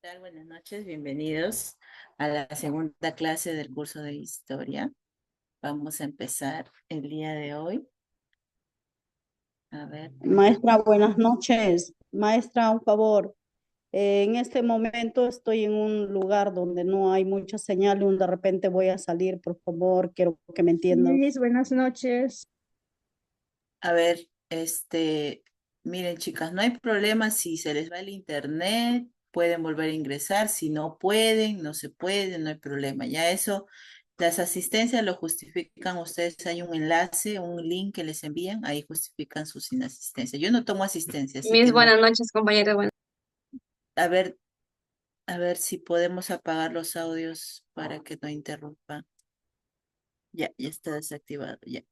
Tal? Buenas noches, bienvenidos a la segunda clase del curso de historia. Vamos a empezar el día de hoy. A ver, Maestra, buenas noches. Maestra, un favor. En este momento estoy en un lugar donde no hay mucha señal y de repente voy a salir, por favor, quiero que me entiendan. Liz, buenas noches. a ver, miren chicas, no hay problema si se les va el internet, pueden volver a ingresar, si no pueden, no se puede, no hay problema. Ya eso, las asistencias lo justifican ustedes, hay un enlace, un link que les envían, ahí justifican sus inasistencias. Yo no tomo asistencia, así Mis que no. buenas noches, compañera. A ver, A ver si podemos apagar los audios para que no interrumpan. Ya está desactivado, ya.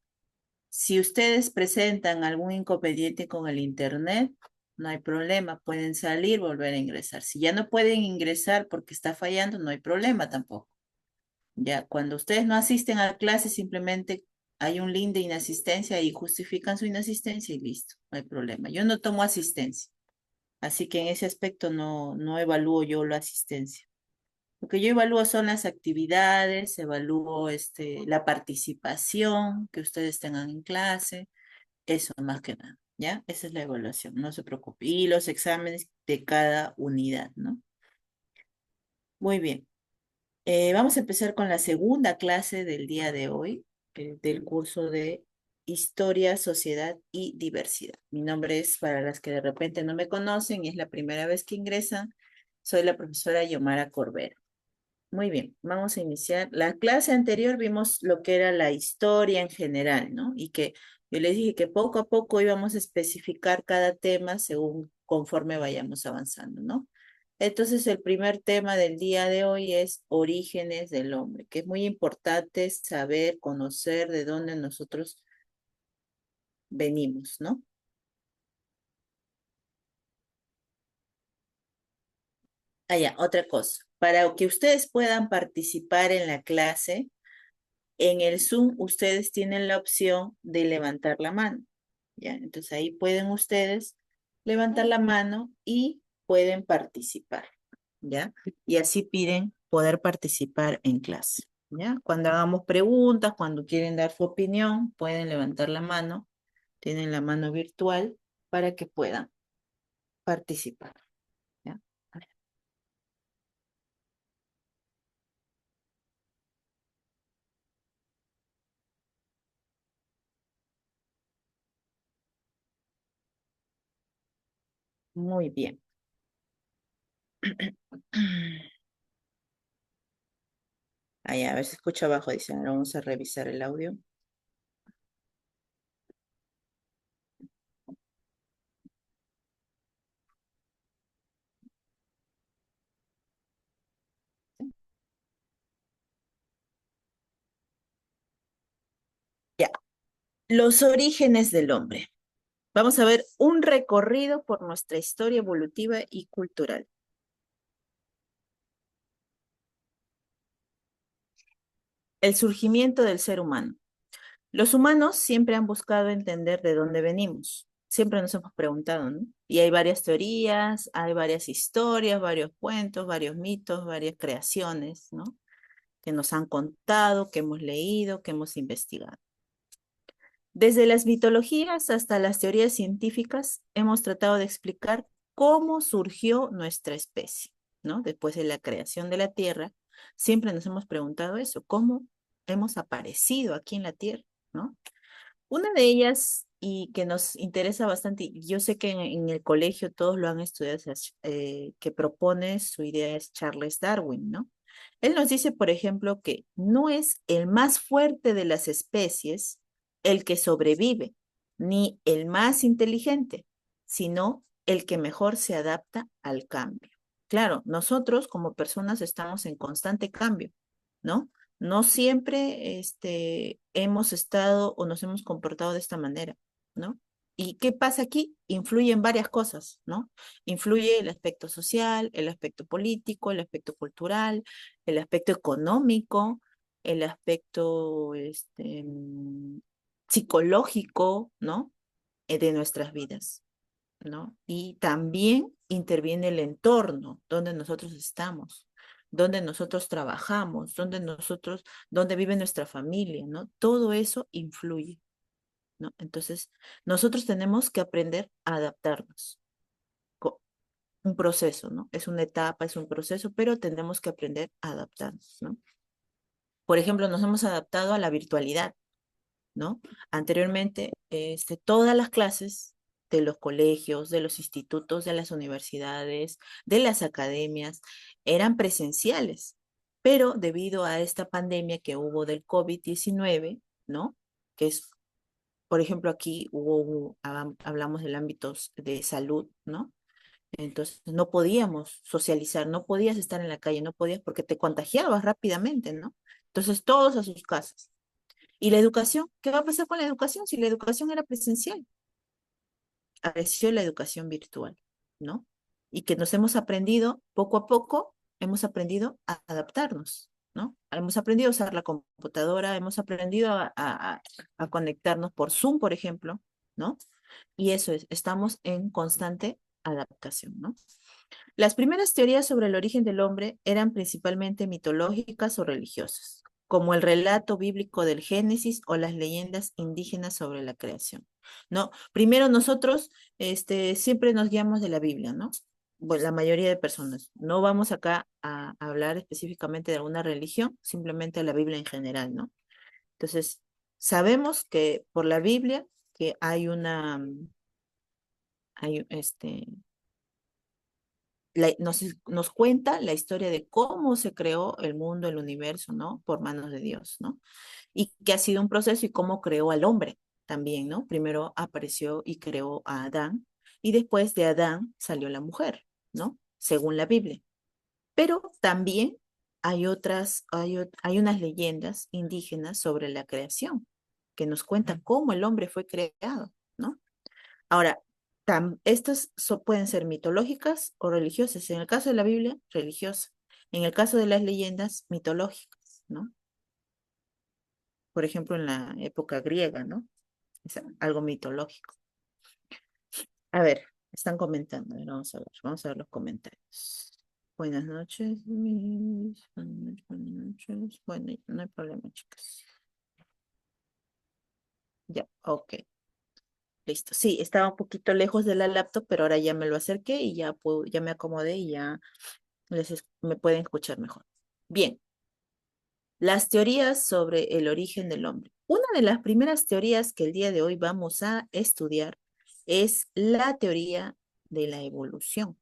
Si ustedes presentan algún inconveniente con el internet, no hay problema, pueden salir, volver a ingresar. Si ya no pueden ingresar porque está fallando, no hay problema tampoco. Ya, cuando ustedes no asisten a clase, simplemente hay un link de inasistencia y justifican su inasistencia y listo, no hay problema. Yo no tomo asistencia, así que en ese aspecto no evalúo yo la asistencia. Lo que yo evalúo son las actividades, evalúo la participación que ustedes tengan en clase, eso más que nada, ¿ya? Esa es la evaluación, no se preocupe. Y los exámenes de cada unidad, ¿no? Muy bien. Vamos a empezar con la segunda clase del día de hoy, del curso de Historia, Sociedad y Diversidad. Mi nombre es, para las que de repente no me conocen y es la primera vez que ingresan, soy la profesora Yomara Corbera. Muy bien, vamos a iniciar. La clase anterior vimos lo que era la historia en general, ¿no? Y que yo les dije que poco a poco íbamos a especificar cada tema según conforme vayamos avanzando, ¿no? Entonces, el primer tema del día de hoy es orígenes del hombre, que es muy importante saber, conocer de dónde nosotros venimos, ¿no? Ah, ya, otra cosa. Para que ustedes puedan participar en la clase, en el Zoom ustedes tienen la opción de levantar la mano, ¿ya? Entonces ahí pueden ustedes levantar la mano y pueden participar, ¿ya? Y así piden poder participar en clase, ¿ya? Cuando hagamos preguntas, cuando quieren dar su opinión, pueden levantar la mano, tienen la mano virtual para que puedan participar, ¿ya? Muy bien. Ahí, a ver si escucha abajo, dice, ahora vamos a revisar el audio. Ya, los orígenes del hombre. Vamos a ver un recorrido por nuestra historia evolutiva y cultural. El surgimiento del ser humano. Los humanos siempre han buscado entender de dónde venimos. Siempre nos hemos preguntado, ¿no? Y hay varias teorías, hay varias historias, varios cuentos, varios mitos, varias creaciones, ¿no? Que nos han contado, que hemos leído, que hemos investigado. Desde las mitologías hasta las teorías científicas, hemos tratado de explicar cómo surgió nuestra especie, ¿no? Después de la creación de la Tierra, siempre nos hemos preguntado eso, ¿cómo hemos aparecido aquí en la Tierra, ¿no? Una de ellas, y que nos interesa bastante, y yo sé que en el colegio todos lo han estudiado, que propone su idea es Charles Darwin, ¿no? Él nos dice, por ejemplo, que no es el más fuerte de las especies el que sobrevive, ni el más inteligente, sino el que mejor se adapta al cambio. Claro, nosotros como personas estamos en constante cambio, ¿no? No siempre hemos estado o nos hemos comportado de esta manera, ¿no? ¿Y qué pasa aquí? Influyen varias cosas, ¿no? Influye el aspecto social, el aspecto político, el aspecto cultural, el aspecto económico, el aspecto psicológico, ¿no? De nuestras vidas. ¿no? Y también interviene el entorno donde nosotros estamos, donde nosotros trabajamos, donde vive nuestra familia, ¿no? Todo eso influye, ¿no? Entonces, nosotros tenemos que aprender a adaptarnos. Un proceso, ¿no? Es una etapa, es un proceso, pero tenemos que aprender a adaptarnos, ¿no? Por ejemplo, nos hemos adaptado a la virtualidad, ¿no? Anteriormente, todas las clases de los colegios, de los institutos, de las universidades, de las academias, eran presenciales, pero debido a esta pandemia que hubo del COVID-19, ¿no? Que es, por ejemplo, aquí hablamos del ámbito de salud, ¿no? Entonces no podíamos socializar, no podías estar en la calle, no podías porque te contagiabas rápidamente, ¿no? Entonces todos a sus casas. ¿Y la educación? ¿Qué va a pasar con la educación si la educación era presencial? Apareció la educación virtual, ¿no? Y que nos hemos aprendido, poco a poco, hemos aprendido a adaptarnos, ¿no? Hemos aprendido a usar la computadora, hemos aprendido a conectarnos por Zoom, por ejemplo, ¿no? Y eso es, estamos en constante adaptación, ¿no? Las primeras teorías sobre el origen del hombre eran principalmente mitológicas o religiosas, como el relato bíblico del Génesis o las leyendas indígenas sobre la creación. ¿No? Primero nosotros siempre nos guiamos de la Biblia, ¿no? Bueno, la mayoría de personas. No vamos acá a hablar específicamente de alguna religión, simplemente la Biblia en general, ¿no? Entonces, sabemos que por la Biblia que hay nos cuenta la historia de cómo se creó el mundo, el universo, ¿no? Por manos de Dios, ¿no? Y que ha sido un proceso y cómo creó al hombre también, ¿no? Primero apareció y creó a Adán y después de Adán salió la mujer, ¿no? Según la Biblia. Pero también hay unas leyendas indígenas sobre la creación que nos cuentan cómo el hombre fue creado, ¿no? Ahora, pueden ser mitológicas o religiosas. En el caso de la Biblia, religiosa. En el caso de las leyendas, mitológicas, ¿no? Por ejemplo, en la época griega, ¿no? Es algo mitológico. A ver, están comentando. A ver, vamos a ver los comentarios. Buenas noches, buenas noches, buenas noches. Bueno, no hay problema, chicas. Ya, ok. Listo. Sí, estaba un poquito lejos de la laptop, pero ahora ya me lo acerqué y ya me acomodé y ya me pueden escuchar mejor. Bien, las teorías sobre el origen del hombre. Una de las primeras teorías que el día de hoy vamos a estudiar es la teoría de la evolución.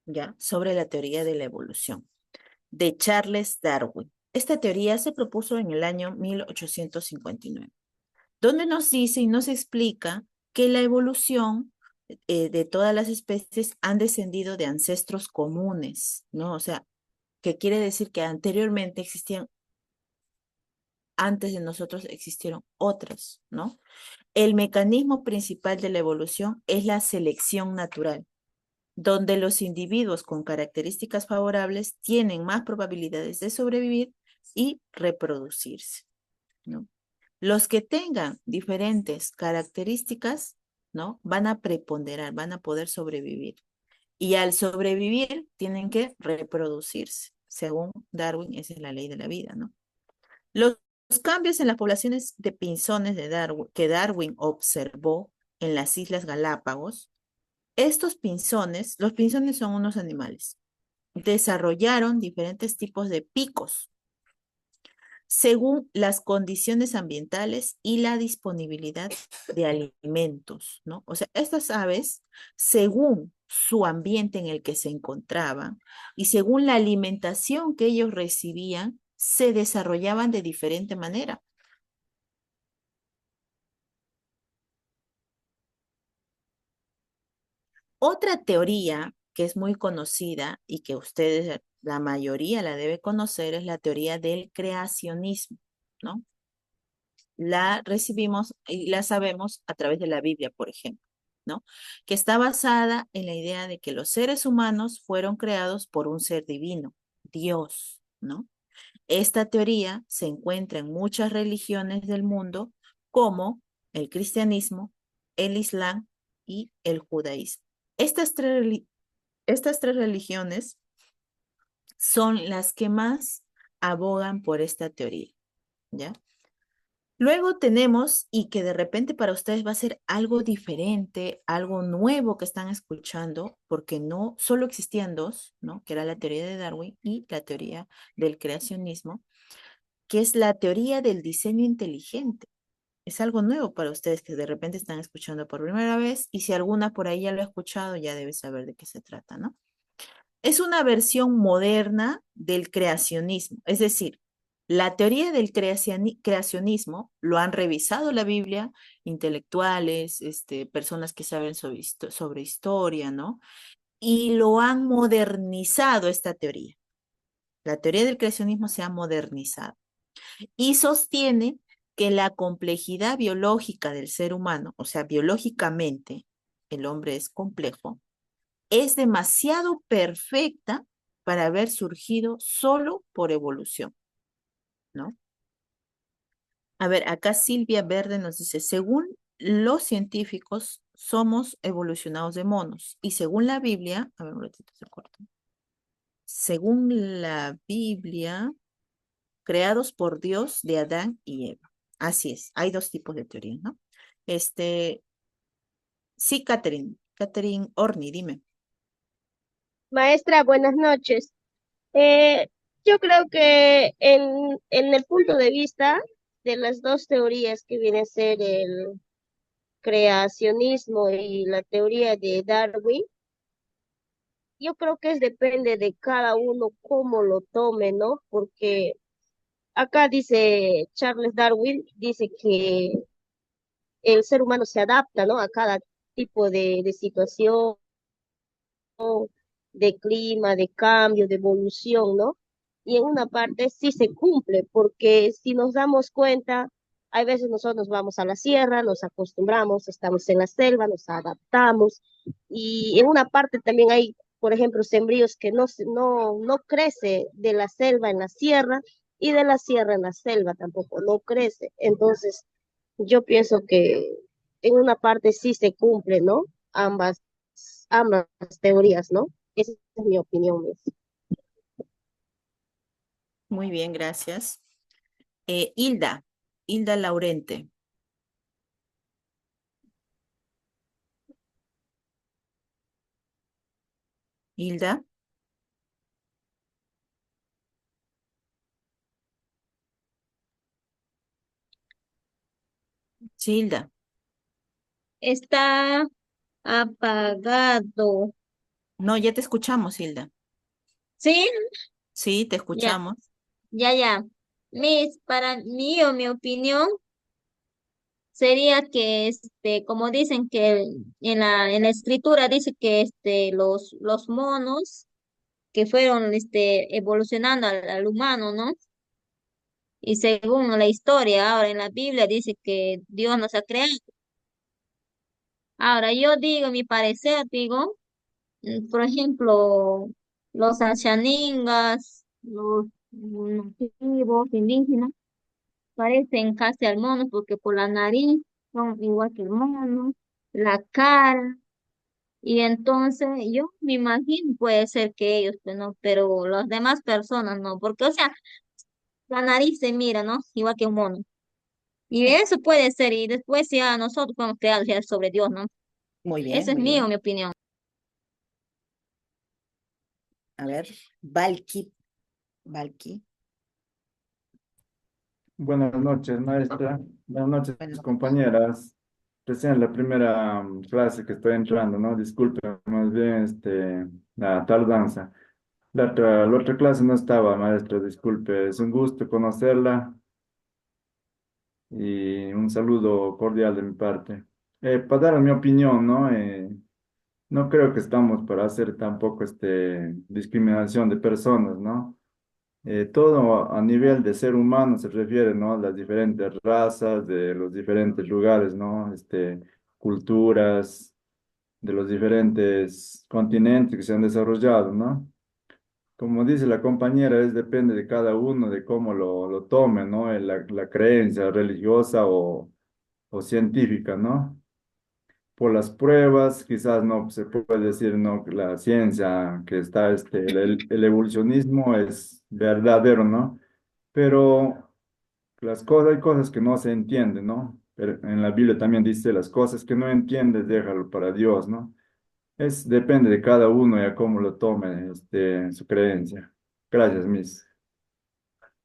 ¿Ya? Sobre la teoría de la evolución de Charles Darwin. Esta teoría se propuso en el año 1859, donde nos dice y nos explica que la evolución de todas las especies han descendido de ancestros comunes, ¿no? O sea, que quiere decir que antes de nosotros existieron otras, ¿no? El mecanismo principal de la evolución es la selección natural, donde los individuos con características favorables tienen más probabilidades de sobrevivir y reproducirse, ¿no? Los que tengan diferentes características, ¿no? Van a preponderar, van a poder sobrevivir. Y al sobrevivir, tienen que reproducirse. Según Darwin, esa es la ley de la vida, ¿no? Los cambios en las poblaciones de pinzones que Darwin observó en las Islas Galápagos, los pinzones son unos animales, desarrollaron diferentes tipos de picos según las condiciones ambientales y la disponibilidad de alimentos, ¿no? O sea, estas aves, según su ambiente en el que se encontraban y según la alimentación que ellos recibían, se desarrollaban de diferente manera. Otra teoría que es muy conocida y que ustedes, la mayoría la debe conocer, es la teoría del creacionismo, ¿no? la recibimos y la sabemos a través de la Biblia, por ejemplo, ¿no? Que está basada en la idea de que los seres humanos fueron creados por un ser divino, Dios, ¿no? Esta teoría se encuentra en muchas religiones del mundo, como el cristianismo, el islam y el judaísmo. Estas tres religiones son las que más abogan por esta teoría, ¿ya? Luego tenemos, y que de repente para ustedes va a ser algo diferente, algo nuevo que están escuchando, porque no solo existían dos, ¿no? Que era la teoría de Darwin y la teoría del creacionismo, que es la teoría del diseño inteligente. Es algo nuevo para ustedes que de repente están escuchando por primera vez, y si alguna por ahí ya lo ha escuchado, ya debe saber de qué se trata, ¿no? Es una versión moderna del creacionismo, es decir, la teoría del creacionismo lo han revisado la Biblia, intelectuales, personas que saben sobre historia, ¿no? Y lo han modernizado esta teoría. La teoría del creacionismo se ha modernizado y sostiene que la complejidad biológica del ser humano, o sea, biológicamente, el hombre es complejo, es demasiado perfecta para haber surgido solo por evolución, ¿no? A ver, acá Silvia Verde nos dice, según los científicos, somos evolucionados de monos. Y según la Biblia, a ver, un ratito se corta. Según la Biblia, creados por Dios de Adán y Eva. Así es, hay dos tipos de teorías, ¿no? Este, sí, Catherine Orni, dime. Maestra, buenas noches. Eh, yo creo que en el punto de vista de las dos teorías que viene a ser el creacionismo y la teoría de Darwin, yo creo que depende de cada uno cómo lo tome, ¿no? Porque acá dice Charles Darwin, dice que el ser humano se adapta, ¿no? A cada tipo de situación, de clima, de cambio, de evolución, ¿no? Y en una parte sí se cumple, porque si nos damos cuenta, hay veces nosotros vamos a la sierra, nos acostumbramos, estamos en la selva, nos adaptamos, y en una parte también hay, por ejemplo, sembríos que no crece de la selva en la sierra, y de la sierra en la selva tampoco, no crece. Entonces, yo pienso que en una parte sí se cumple, ¿no? Ambas teorías, ¿no? Esa es mi opinión, Miss. Muy bien, gracias. Hilda Laurente. Hilda, sí, Hilda. Está apagado. No, ya te escuchamos, Hilda. ¿Sí? Sí, te Ya, escuchamos. ya. Miss, para mí o mi opinión sería que, como dicen que en la escritura dice que, los monos que fueron, evolucionando al humano, ¿no? Y según la historia, ahora en la Biblia dice que Dios nos ha creado. Ahora, yo digo, mi parecer, digo, por ejemplo, los achaningas, los nativos, indígenas, parecen casi al mono porque por la nariz son igual que el mono, la cara, y entonces yo me imagino puede ser que ellos, pues, no, pero las demás personas no, porque, o sea, la nariz se mira, ¿no? Igual que un mono. Y eso puede ser, y después ya nosotros podemos crear ya sobre Dios, ¿no? Muy bien, Esa es muy bien. mi opinión. A ver, Valky. Buenas noches, maestra. Buenas noches, Bueno, compañeras. Recién la primera clase que estoy entrando, ¿no? Disculpe, más bien la tardanza. La otra clase no estaba, maestra, disculpe. Es un gusto conocerla y un saludo cordial de mi parte. Para dar mi opinión, ¿no? No creo que estamos para hacer tampoco discriminación de personas, ¿no? todo a nivel de ser humano se refiere, ¿no? Las diferentes razas de los diferentes lugares, ¿no? Culturas de los diferentes continentes que se han desarrollado, ¿no? Como dice la compañera, depende de cada uno, de cómo lo tome, ¿no? La creencia religiosa o científica, ¿no? Por las pruebas, quizás no se puede decir, ¿no? Que la ciencia que está, el evolucionismo es verdadero, ¿no? Pero hay cosas que no se entienden, ¿no? Pero en la Biblia también dice, las cosas que no entiendes, déjalo para Dios, ¿no? Depende de cada uno y a cómo lo tome, su creencia. Gracias, Miss.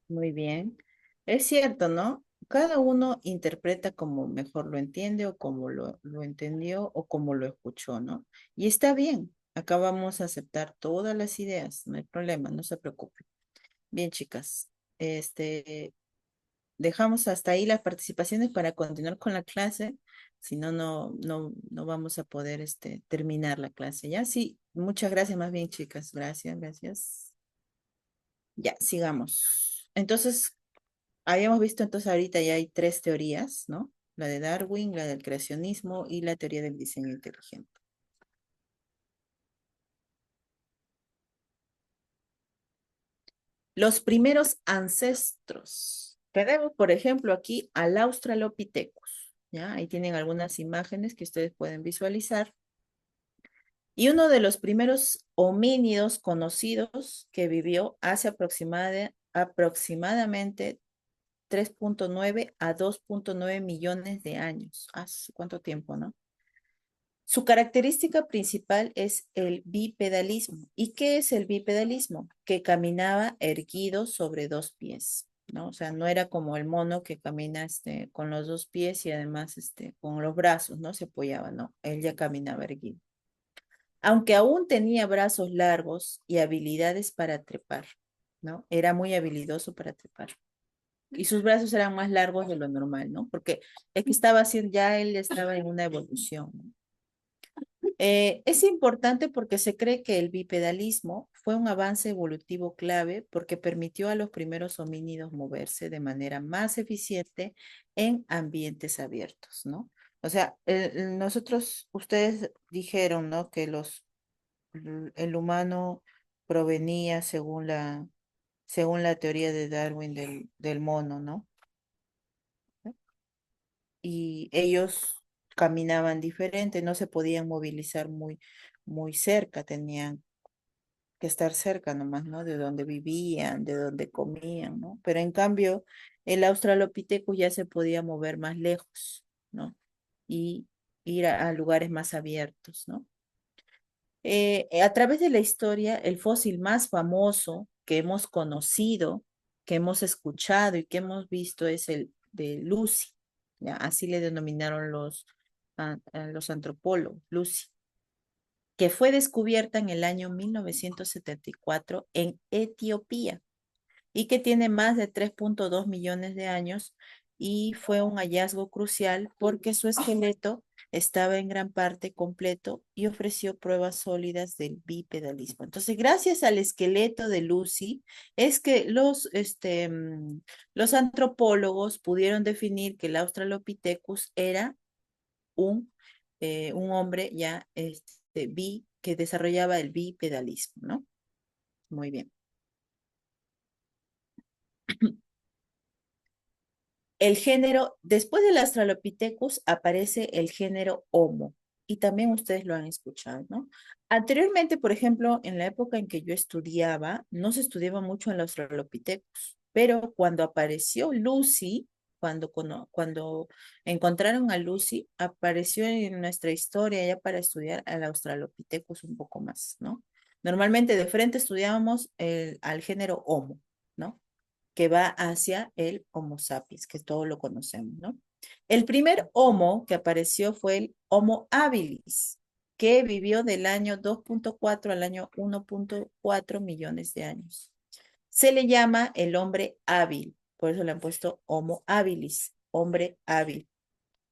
Muy bien. Es cierto, ¿no? Cada uno interpreta como mejor lo entiende o como lo entendió o como lo escuchó, ¿no? Y está bien. Acá vamos a aceptar todas las ideas, no hay problema, no se preocupen. Bien, chicas. Este, dejamos hasta ahí las participaciones para continuar con la clase. Si no, no vamos a poder terminar la clase. Ya, sí, muchas gracias más bien, chicas. Gracias, gracias. Ya, sigamos. Entonces, habíamos visto entonces ahorita ya hay tres teorías, ¿no? La de Darwin, la del creacionismo y la teoría del diseño inteligente. Los primeros ancestros. Tenemos, por ejemplo, aquí al Australopithecus, ¿ya? Ahí tienen algunas imágenes que ustedes pueden visualizar. Y uno de los primeros homínidos conocidos que vivió hace aproximadamente 3,9 a 2,9 millones de años. ¿Hace cuánto tiempo, no? Su característica principal es el bipedalismo. ¿Y qué es el bipedalismo? Que caminaba erguido sobre dos pies, ¿no? O sea, no era como el mono que camina con los dos pies y además con los brazos, ¿no? Se apoyaba, ¿no? Él ya caminaba erguido. Aunque aún tenía brazos largos y habilidades para trepar, ¿no? Era muy habilidoso para trepar. Y sus brazos eran más largos de lo normal, ¿no? Porque es que estaba haciendo, ya él estaba en una evolución, ¿no? Es importante porque se cree que el bipedalismo fue un avance evolutivo clave porque permitió a los primeros homínidos moverse de manera más eficiente en ambientes abiertos, ¿no? O sea, ustedes dijeron, ¿no? Que el humano provenía según la teoría de Darwin del mono, ¿no? Y ellos caminaban diferente, no se podían movilizar muy cerca, tenían que estar cerca nomás, ¿no? De donde vivían, de donde comían, ¿no? Pero en cambio, el Australopithecus ya se podía mover más lejos, ¿no? Y ir a lugares más abiertos, ¿no? A través de la historia, el fósil más famoso que hemos conocido, que hemos escuchado y que hemos visto es el de Lucy, ¿ya? Así le denominaron a los antropólogos, Lucy, que fue descubierta en el año 1974 en Etiopía y que tiene más de 3,2 millones de años y fue un hallazgo crucial porque su esqueleto estaba en gran parte completo y ofreció pruebas sólidas del bipedalismo. Entonces, gracias al esqueleto de Lucy, es que los antropólogos pudieron definir que el Australopithecus era un hombre ya que desarrollaba el bipedalismo, ¿no? Muy bien. El género, después del Australopithecus aparece el género Homo, y también ustedes lo han escuchado, ¿no? Anteriormente, por ejemplo, en la época en que yo estudiaba, no se estudiaba mucho en el Australopithecus, pero cuando apareció Lucy, cuando encontraron a Lucy, apareció en nuestra historia ya para estudiar al Australopithecus un poco más, ¿no? Normalmente de frente estudiábamos al género Homo, ¿no? Que va hacia el Homo sapiens, que todos lo conocemos, ¿no? El primer Homo que apareció fue el Homo habilis, que vivió del año 2,4 al año 1,4 millones de años. Se le llama el hombre hábil, por eso le han puesto Homo habilis, hombre hábil.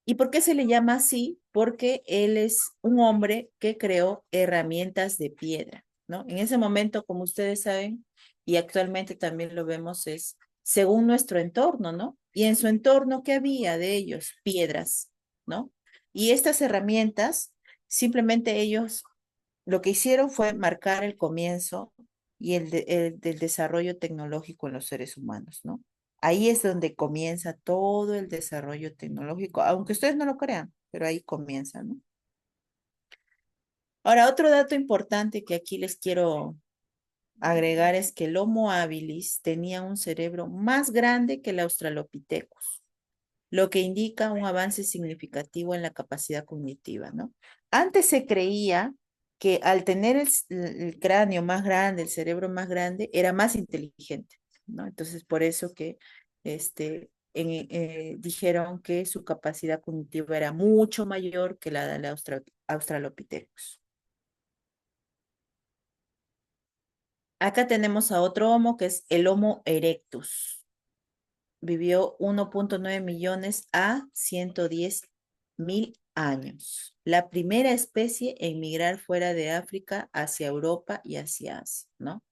¿Y por qué se le llama así? Porque él es un hombre que creó herramientas de piedra, ¿no? En ese momento, como ustedes saben, y actualmente también lo vemos es según nuestro entorno, ¿no? Y en su entorno, ¿qué había de ellos? Piedras, ¿no? Y estas herramientas, simplemente ellos lo que hicieron fue marcar el comienzo y el del desarrollo tecnológico en los seres humanos, ¿no? Ahí es donde comienza todo el desarrollo tecnológico, aunque ustedes no lo crean, pero ahí comienza, ¿no? Ahora, otro dato importante que aquí les quiero agregar es que el Homo habilis tenía un cerebro más grande que el Australopithecus, lo que indica un avance significativo en la capacidad cognitiva, ¿no? Antes se creía que al tener el cráneo más grande, el cerebro más grande, era más inteligente, ¿no? Entonces, por eso que dijeron que su capacidad cognitiva era mucho mayor que la del Australopithecus. Acá tenemos a otro Homo que es el Homo erectus. Vivió 1.9 millones a 110.000 años. La primera especie en migrar fuera de África hacia Europa y hacia Asia, ¿no?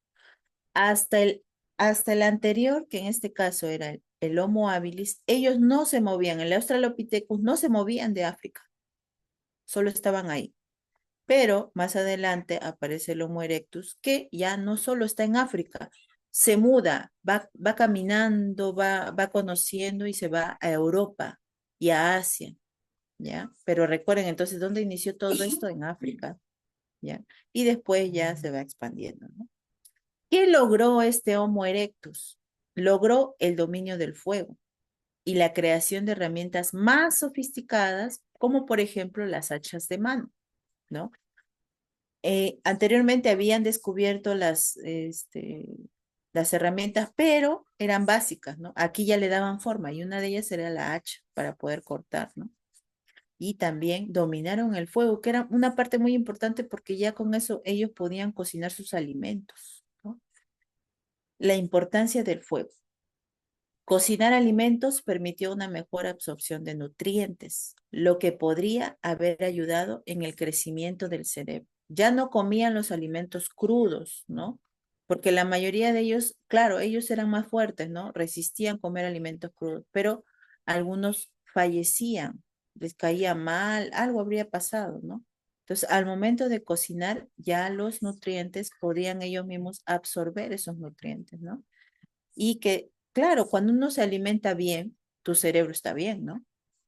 Hasta el anterior, que en este caso era el Homo habilis, ellos no se movían, el Australopithecus no se movían de África, solo estaban ahí. Pero más adelante aparece el Homo erectus, que ya no solo está en África, se muda, va caminando, va conociendo y se va a Europa y a Asia, ¿ya? Pero recuerden entonces, ¿dónde inició todo esto? En África, ¿ya? Y después ya se va expandiendo, ¿no? ¿Qué logró este Homo erectus? Logró el dominio del fuego y la creación de herramientas más sofisticadas, como por ejemplo las hachas de mano, ¿no? Anteriormente habían descubierto las herramientas, pero eran básicas, ¿no? Aquí ya le daban forma y una de ellas era la hacha para poder cortar, ¿no? Y también dominaron el fuego, que era una parte muy importante porque ya con eso ellos podían cocinar sus alimentos, ¿no? La importancia del fuego. Cocinar alimentos permitió una mejor absorción de nutrientes, lo que podría haber ayudado en el crecimiento del cerebro. Ya no comían los alimentos crudos, ¿no? Porque la mayoría de ellos, claro, ellos eran más fuertes, ¿no? Resistían comer alimentos crudos, pero algunos fallecían, les caía mal, algo habría pasado, ¿no? Entonces, al momento de cocinar, ya los nutrientes podían ellos mismos absorber esos nutrientes, ¿no? Y que, claro, cuando uno se alimenta bien, tu cerebro está bien, ¿no?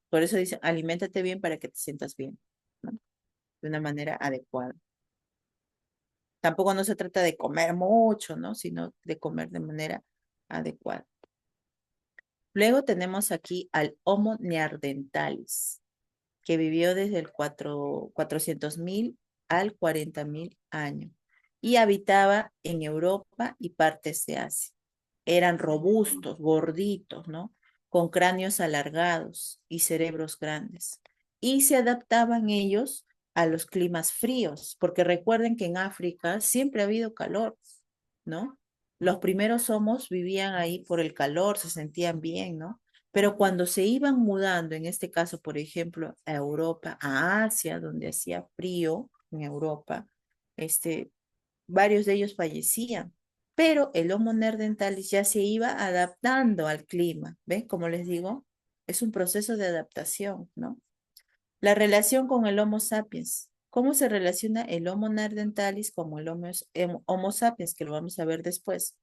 Por eso dicen, aliméntate bien para que te sientas bien, ¿no? De una manera adecuada. Tampoco no se trata de comer mucho, ¿no? Sino de comer de manera adecuada. Luego tenemos aquí al Homo neanderthalis, que vivió desde el 400.000 al 40.000 años y habitaba en Europa y partes de Asia. Eran robustos, gorditos, ¿no? Con cráneos alargados y cerebros grandes. Y se adaptaban ellos a los climas fríos, porque recuerden que en África siempre ha habido calor, ¿no? Los primeros homos vivían ahí por el calor, se sentían bien, ¿no? Pero cuando se iban mudando, en este caso, por ejemplo, a Europa, a Asia, donde hacía frío en Europa, varios de ellos fallecían. Pero el Homo neanderthalis ya se iba adaptando al clima, ¿ven? Como les digo, es un proceso de adaptación, ¿no? La relación con el Homo sapiens. ¿Cómo se relaciona el Homo neanderthalis con el Homo sapiens? Que lo vamos a ver después.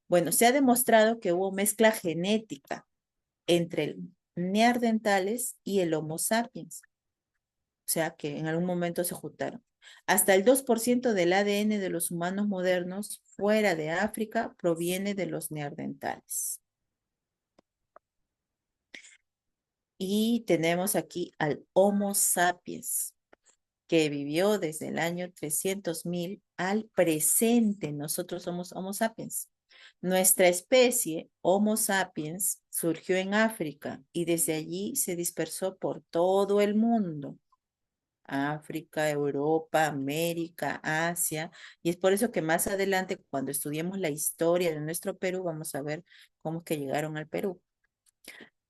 Bueno, se ha demostrado que hubo mezcla genética entre el neandertales y el Homo sapiens. O sea, que en algún momento se juntaron. Hasta el 2% del ADN de los humanos modernos fuera de África proviene de los neandertales. Y tenemos aquí al Homo sapiens, que vivió desde el año 300.000 al presente. Nosotros somos Homo sapiens. Nuestra especie, Homo sapiens, surgió en África y desde allí se dispersó por todo el mundo. África, Europa, América, Asia, y es por eso que más adelante, cuando estudiemos la historia de nuestro Perú, vamos a ver cómo es que llegaron al Perú.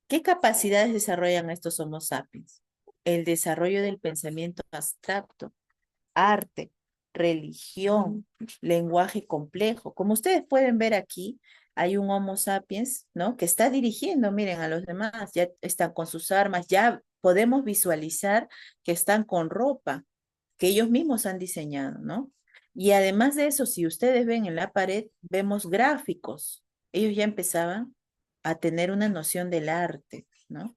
¿Qué capacidades desarrollan estos Homo sapiens? El desarrollo del pensamiento abstracto, arte, religión, lenguaje complejo. Como ustedes pueden ver aquí, hay un Homo sapiens, ¿no? Que está dirigiendo, miren, a los demás, ya están con sus armas, ya podemos visualizar que están con ropa que ellos mismos han diseñado, ¿no? Y además de eso, si ustedes ven en la pared, vemos gráficos. Ellos ya empezaban a tener una noción del arte, ¿no?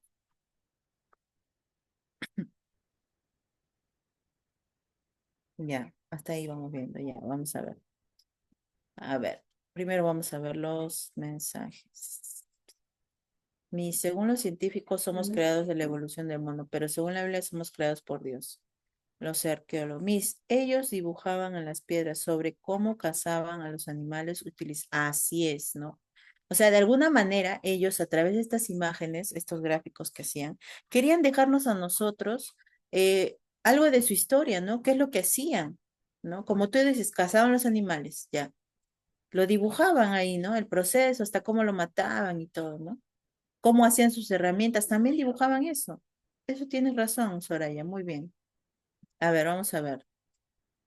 Ya, hasta ahí vamos viendo, ya, vamos a ver. A ver, primero vamos a ver los mensajes. Según los científicos somos creados de la evolución del mundo, pero según la Biblia somos creados por Dios. Los arqueólogos, ellos dibujaban en las piedras sobre cómo cazaban a los animales así es, ¿no? O sea, de alguna manera ellos a través de estas imágenes, estos gráficos que hacían, querían dejarnos a nosotros algo de su historia, ¿no? ¿Qué es lo que hacían? ¿No? Como tú dices, cazaban los animales, ya. Lo dibujaban ahí, ¿no? El proceso, hasta cómo lo mataban y todo, ¿no? Cómo hacían sus herramientas, también dibujaban eso. Eso tienes razón, Soraya, muy bien. A ver, vamos a ver.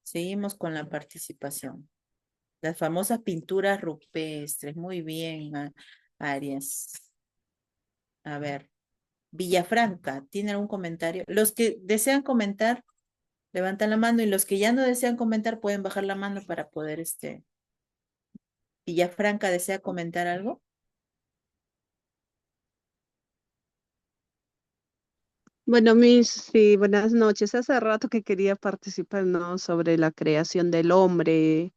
Seguimos con la participación. Las famosas pinturas rupestres. Muy bien, Arias. A ver, Villafranca, ¿tiene algún comentario? Los que desean comentar, levantan la mano y los que ya no desean comentar pueden bajar la mano para poder, Villafranca, ¿desea comentar algo? Bueno, sí, buenas noches. Hace rato que quería participar, ¿no? Sobre la creación del hombre,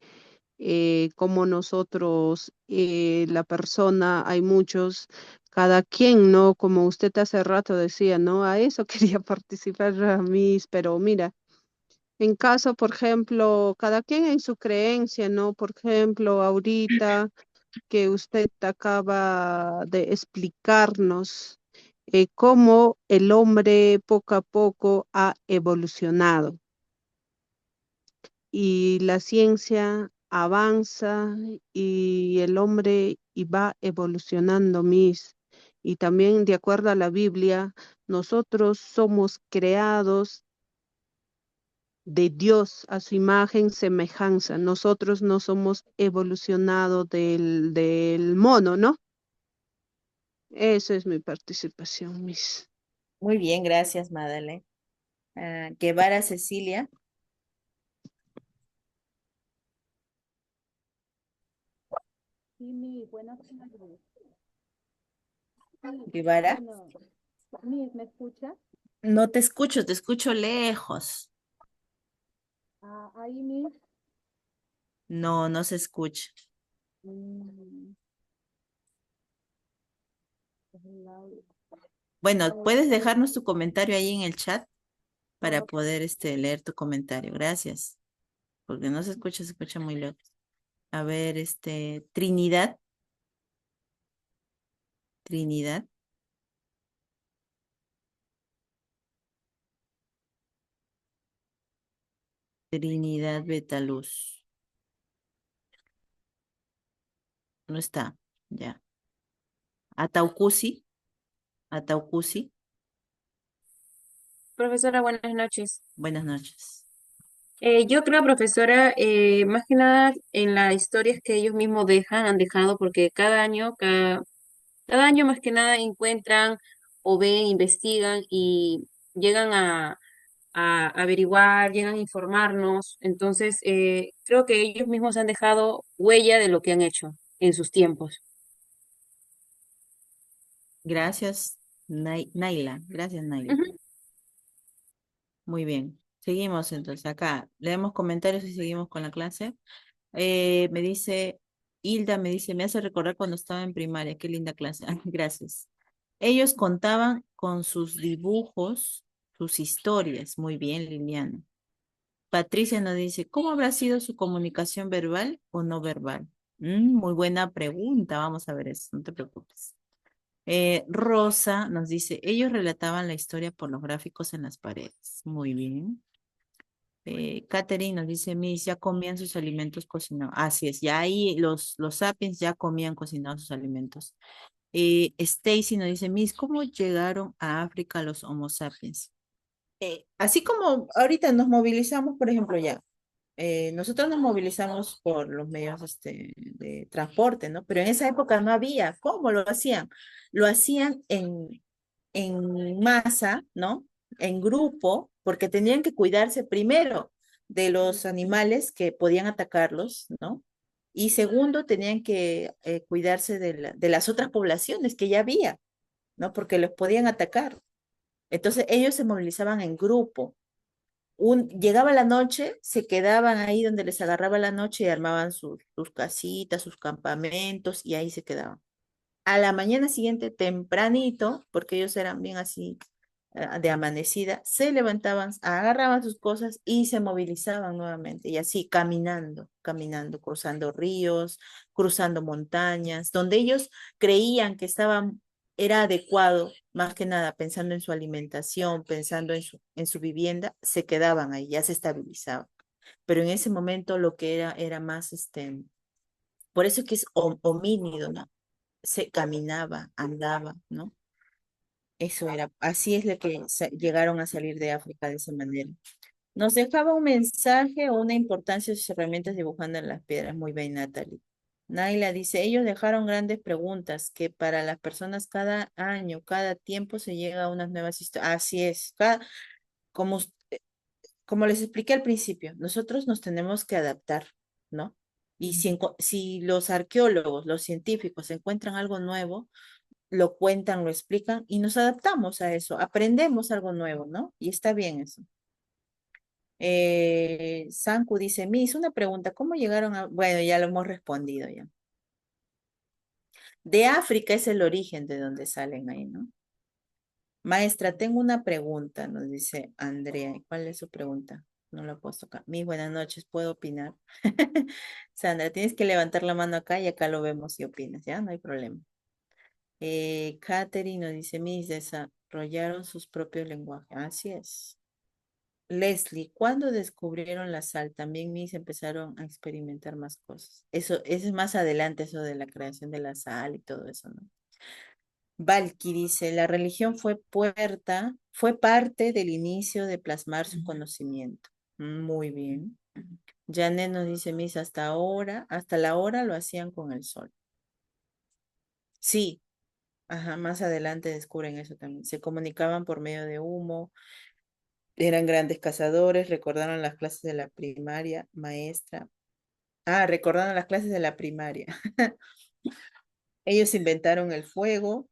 cómo nosotros, la persona, hay muchos, cada quien, ¿no? Como usted hace rato decía, ¿no? A eso quería participar, Miss, pero mira, en caso, por ejemplo, cada quien en su creencia, ¿no? Por ejemplo, ahorita que usted acaba de explicarnos cómo el hombre poco a poco ha evolucionado y la ciencia avanza y el hombre y va evolucionando, Miss. Y también de acuerdo a la Biblia, nosotros somos creados de Dios a su imagen, semejanza. Nosotros no somos evolucionados del mono, ¿no? Esa es mi participación, Miss. Muy bien, gracias, Madeleine. Guevara Cecilia. Sí, buenas tardes. Guevara. Bueno, ¿me escucha? No te escucho lejos. Ahí, Miss. No, no se escucha. Mm, Bueno, puedes dejarnos tu comentario ahí en el chat para poder leer tu comentario. Gracias. Porque no se escucha muy lejos. A ver, Trinidad. Trinidad. Trinidad Betaluz. No está. Ya. Ataucusi. Ataucusi. Profesora, buenas noches. Buenas noches. Yo creo, profesora, más que nada en las historias que ellos mismos han dejado, porque cada año más que nada encuentran o ven, investigan y llegan a averiguar, llegan a informarnos. Entonces, creo que ellos mismos han dejado huella de lo que han hecho en sus tiempos. Gracias, Naila. Gracias, Naila. Ujú. Muy bien. Seguimos entonces acá. Leemos comentarios y seguimos con la clase. Me dice, Hilda me dice, me hace recordar cuando estaba en primaria. Qué linda clase. Ay, gracias. Ellos contaban con sus dibujos, sus historias. Muy bien, Liliana. Patricia nos dice, ¿cómo habrá sido su comunicación verbal o no verbal? Muy buena pregunta. Vamos a ver eso. No te preocupes. Rosa nos dice, ellos relataban la historia por los gráficos en las paredes. Muy bien. Catherine nos dice, Miss, ya comían sus alimentos cocinados. Así es, ya ahí los sapiens ya comían cocinados sus alimentos. Stacy nos dice, Miss, ¿cómo llegaron a África los Homo sapiens? Así como ahorita nos movilizamos, por ejemplo, ya. nosotros nos movilizamos por los medios de transporte, ¿no? Pero en esa época no había. ¿Cómo lo hacían? Lo hacían en masa, ¿no? En grupo, porque tenían que cuidarse primero de los animales que podían atacarlos, ¿no? Y segundo, tenían que cuidarse de las otras poblaciones que ya había, ¿no? Porque los podían atacar. Entonces ellos se movilizaban en grupo. Llegaba la noche, se quedaban ahí donde les agarraba la noche y armaban sus casitas, sus campamentos y ahí se quedaban. A la mañana siguiente, tempranito, porque ellos eran bien así de amanecida, se levantaban, agarraban sus cosas y se movilizaban nuevamente, y así caminando, caminando, cruzando ríos, cruzando montañas, donde ellos creían que era adecuado, más que nada pensando en su alimentación, pensando en su vivienda, se quedaban ahí, ya se estabilizaban. Pero en ese momento lo que era más, por eso que es homínido, ¿no? Se caminaba, andaba, ¿no? Eso era, así es lo que llegaron a salir de África de esa manera. Nos dejaba un mensaje o una importancia de sus herramientas dibujando en las piedras. Muy bien, Natalie. Naila dice, ellos dejaron grandes preguntas que para las personas cada año, cada tiempo se llega a unas nuevas historias. Así es, como, como les expliqué al principio, nosotros nos tenemos que adaptar, ¿no? Y si los arqueólogos, los científicos encuentran algo nuevo, lo cuentan, lo explican y nos adaptamos a eso, aprendemos algo nuevo, ¿no? Y está bien eso. Sanku dice, Miss, una pregunta, ¿cómo llegaron a...? Bueno, ya lo hemos respondido ya. De África es el origen de donde salen ahí, ¿no? Maestra, tengo una pregunta, nos dice Andrea. ¿Cuál es su pregunta? No la puedo tocar. Miss, buenas noches, ¿puedo opinar? Sandra, tienes que levantar la mano acá y acá lo vemos y opinas, ¿ya? No hay problema. Catherine nos dice, Miss, desarrollaron sus propios lenguajes. Así es. Leslie, ¿cuándo descubrieron la sal? También Miss empezaron a experimentar más cosas. Eso es más adelante, eso de la creación de la sal y todo eso, ¿no? Valky dice, la religión fue parte del inicio de plasmar su conocimiento. Muy bien. Janet nos dice, Miss, hasta la hora lo hacían con el sol. Sí, ajá, más adelante descubren eso también. Se comunicaban por medio de humo, eran grandes cazadores, recordaron las clases de la primaria, maestra. Ah, recordaron las clases de la primaria. Ellos inventaron el fuego.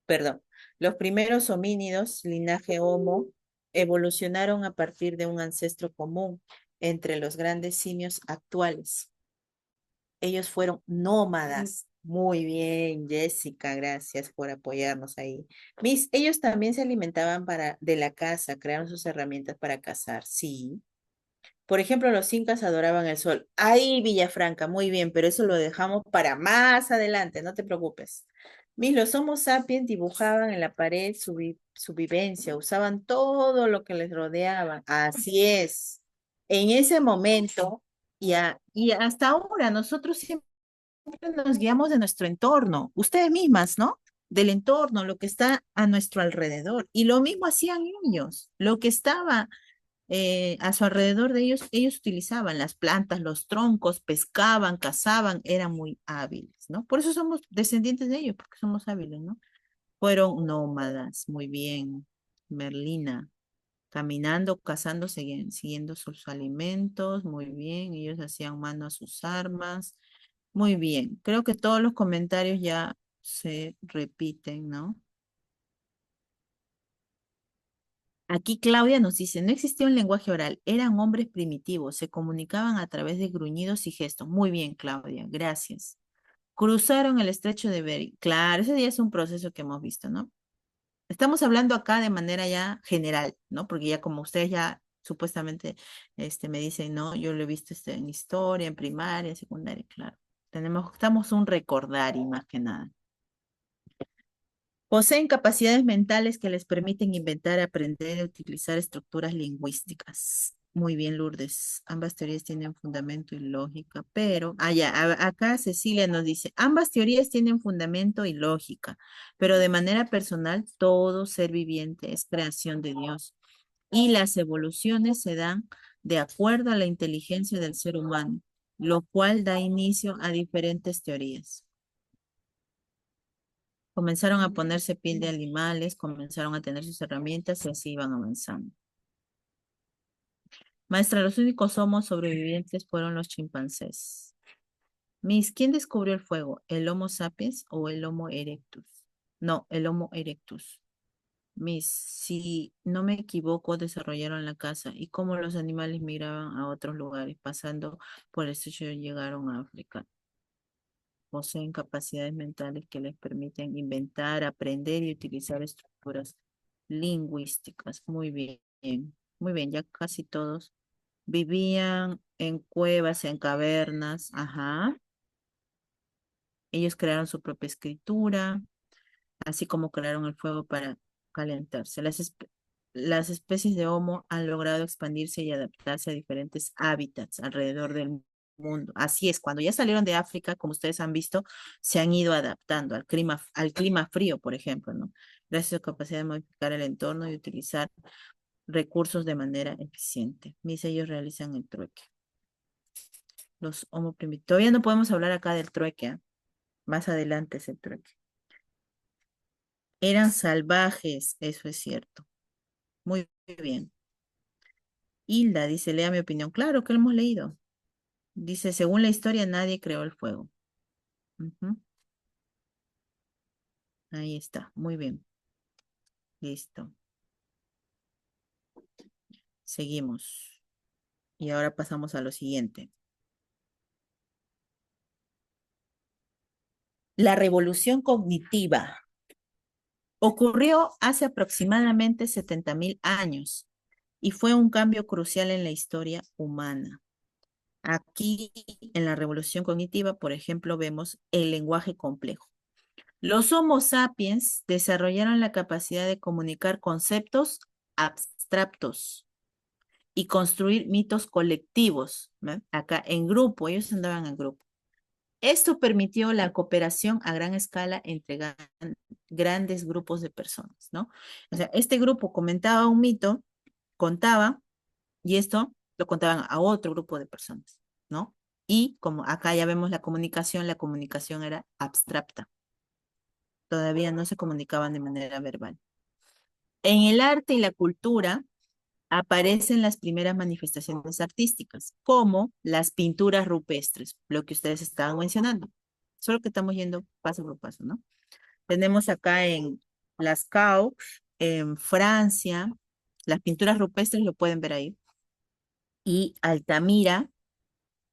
Perdón. Los primeros homínidos, linaje Homo, evolucionaron a partir de un ancestro común entre los grandes simios actuales. Ellos fueron nómadas. Muy bien, Jessica, gracias por apoyarnos ahí. Ellos también se alimentaban de la caza, crearon sus herramientas para cazar, sí. Por ejemplo, los incas adoraban el sol. Ahí, Villafranca, muy bien, pero eso lo dejamos para más adelante, no te preocupes. Los Homo sapiens dibujaban en la pared su vivencia, usaban todo lo que les rodeaba. Así es. En ese momento y hasta ahora, nosotros siempre nos guiamos de nuestro entorno, ustedes mismas, ¿no? Del entorno, lo que está a nuestro alrededor. Y lo mismo hacían ellos, lo que estaba a su alrededor de ellos, ellos utilizaban las plantas, los troncos, pescaban, cazaban, eran muy hábiles, ¿no? Por eso somos descendientes de ellos, porque somos hábiles, ¿no? Fueron nómadas, muy bien, Merlina, caminando, cazando, siguiendo sus alimentos, muy bien, ellos hacían mano a sus armas, muy bien. Creo que todos los comentarios ya se repiten, ¿no? Aquí Claudia nos dice, no existía un lenguaje oral, eran hombres primitivos, se comunicaban a través de gruñidos y gestos. Muy bien, Claudia, gracias. Cruzaron el estrecho de Bering. Claro, ese ya es un proceso que hemos visto, ¿no? Estamos hablando acá de manera ya general, ¿no? Porque ya como ustedes ya supuestamente me dicen, no, yo lo he visto en historia, en primaria, en secundaria, claro. Estamos un recordar y más que nada. Poseen capacidades mentales que les permiten inventar, aprender y utilizar estructuras lingüísticas. Muy bien, Lourdes. Ambas teorías tienen fundamento y lógica, pero, acá Cecilia nos dice, ambas teorías tienen fundamento y lógica, pero de manera personal, todo ser viviente es creación de Dios y las evoluciones se dan de acuerdo a la inteligencia del ser humano, lo cual da inicio a diferentes teorías. Comenzaron a ponerse piel de animales, comenzaron a tener sus herramientas y así iban avanzando. Maestra, los únicos homos sobrevivientes fueron los chimpancés. Miss, ¿quién descubrió el fuego? ¿El Homo sapiens o el Homo erectus? No, el Homo erectus. Miss, si no me equivoco, desarrollaron la caza y cómo los animales migraban a otros lugares, pasando por el estrecho llegaron a África. Poseen capacidades mentales que les permiten inventar, aprender y utilizar estructuras lingüísticas. Muy bien, muy bien, ya casi todos vivían en cuevas, en cavernas, ajá. Ellos crearon su propia escritura, así como crearon el fuego para calentarse. Las especies de Homo han logrado expandirse y adaptarse a diferentes hábitats alrededor del mundo. Así es, cuando ya salieron de África, como ustedes han visto, se han ido adaptando al clima frío, por ejemplo, ¿no? Gracias a su capacidad de modificar el entorno y utilizar recursos de manera eficiente. Mis ellos realizan el trueque. Los Homo primitivos. Todavía no podemos hablar acá del trueque, ¿eh? Más adelante es el trueque. Eran salvajes, eso es cierto. Muy bien. Hilda dice, lea mi opinión. Claro que lo hemos leído. Dice, según la historia, nadie creó el fuego. Ujú. Ahí está, muy bien. Listo. Seguimos. Y ahora pasamos a lo siguiente. La revolución cognitiva ocurrió hace aproximadamente 70.000 años y fue un cambio crucial en la historia humana. Aquí, en la revolución cognitiva, por ejemplo, vemos el lenguaje complejo. Los Homo sapiens desarrollaron la capacidad de comunicar conceptos abstractos y construir mitos colectivos, ¿no? Acá en grupo, ellos andaban en grupo. Esto permitió la cooperación a gran escala entre grandes grupos de personas, ¿no? O sea, este grupo comentaba un mito, contaba, y esto lo contaban a otro grupo de personas, ¿no? Y como acá ya vemos la comunicación era abstracta. Todavía no se comunicaban de manera verbal. En el arte y la cultura aparecen las primeras manifestaciones artísticas, como las pinturas rupestres, lo que ustedes estaban mencionando. Solo que estamos yendo paso por paso, ¿no? Tenemos acá en Lascaux, en Francia, las pinturas rupestres lo pueden ver ahí, y Altamira,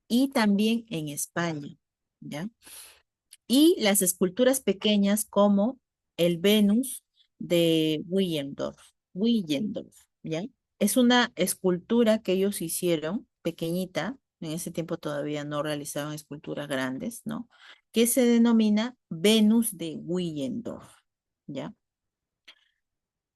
y también en España, ¿ya? Y las esculturas pequeñas como el Venus de Willendorf, ¿ya? Es una escultura que ellos hicieron, pequeñita, en ese tiempo todavía no realizaban esculturas grandes, ¿no? Que se denomina Venus de Willendorf, ¿ya?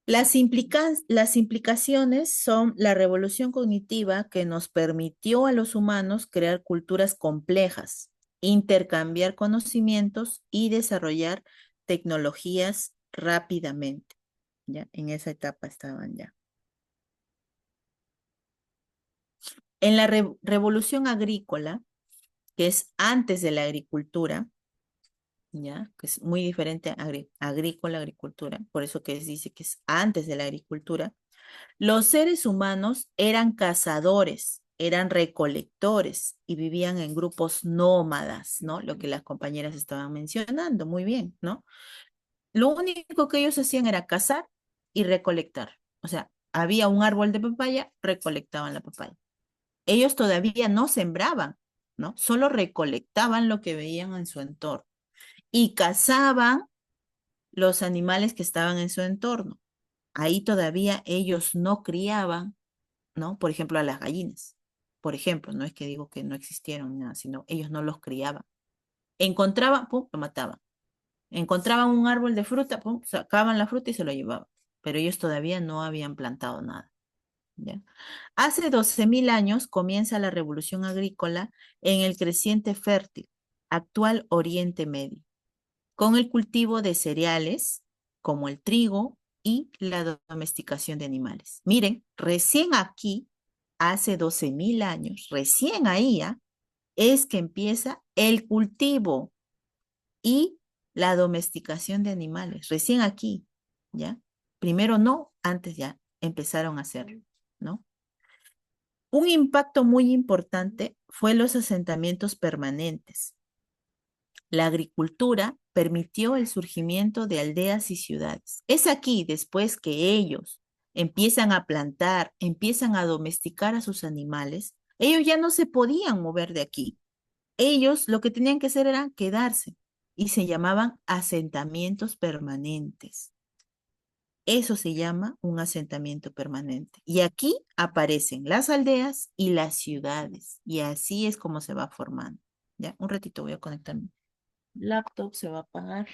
Las implicaciones son la revolución cognitiva que nos permitió a los humanos crear culturas complejas, intercambiar conocimientos y desarrollar tecnologías rápidamente. Ya, en esa etapa estaban ya. En la revolución agrícola, que es antes de la agricultura, ya, que es muy diferente a agricultura, por eso que dice que es antes de la agricultura. Los seres humanos eran cazadores, eran recolectores y vivían en grupos nómadas, ¿no? Lo que las compañeras estaban mencionando, muy bien, ¿no? Lo único que ellos hacían era cazar y recolectar. O sea, había un árbol de papaya, recolectaban la papaya. Ellos todavía no sembraban, ¿no? Solo recolectaban lo que veían en su entorno y cazaban los animales que estaban en su entorno. Ahí todavía ellos no criaban, ¿no? Por ejemplo, a las gallinas. Por ejemplo, no es que digo que no existieron nada, sino ellos no los criaban. Encontraban, pum, lo mataban. Encontraban un árbol de fruta, pum, sacaban la fruta y se lo llevaban. Pero ellos todavía no habían plantado nada. ¿Ya? Hace 12.000 años comienza la revolución agrícola en el creciente fértil, actual Oriente Medio, con el cultivo de cereales como el trigo y la domesticación de animales. Miren, recién aquí hace 12.000 años, recién ahí, es que empieza el cultivo y la domesticación de animales, recién aquí, ¿ya? Primero no, antes ya empezaron a hacerlo, ¿no? Un impacto muy importante fue los asentamientos permanentes. La agricultura permitió el surgimiento de aldeas y ciudades. Es aquí, después que ellos empiezan a plantar, empiezan a domesticar a sus animales, ellos ya no se podían mover de aquí. Ellos lo que tenían que hacer era quedarse y se llamaban asentamientos permanentes. Eso se llama un asentamiento permanente. Y aquí aparecen las aldeas y las ciudades. Y así es como se va formando. Ya, un ratito voy a conectarme. Laptop se va a apagar.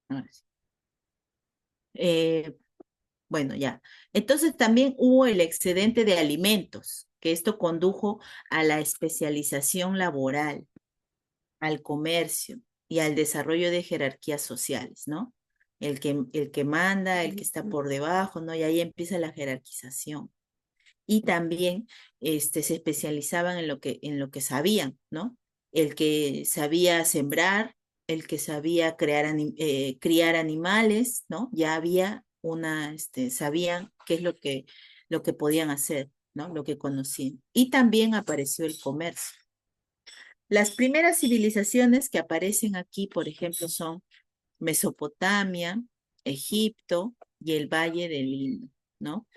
Ahora sí. Eh, bueno, ya. Entonces también hubo el excedente de alimentos, que esto condujo a la especialización laboral, al comercio y al desarrollo de jerarquías sociales, ¿no? El que manda, el que está por debajo, ¿no? Y ahí empieza la jerarquización. Y también se especializaban en lo que sabían, ¿no? El que sabía sembrar, el que sabía criar animales, ¿no? Ya había sabían qué es lo que podían hacer, ¿no? Lo que conocían. Y también apareció el comercio. Las primeras civilizaciones que aparecen aquí, por ejemplo, son Mesopotamia, Egipto y el Valle del Indo, ¿no?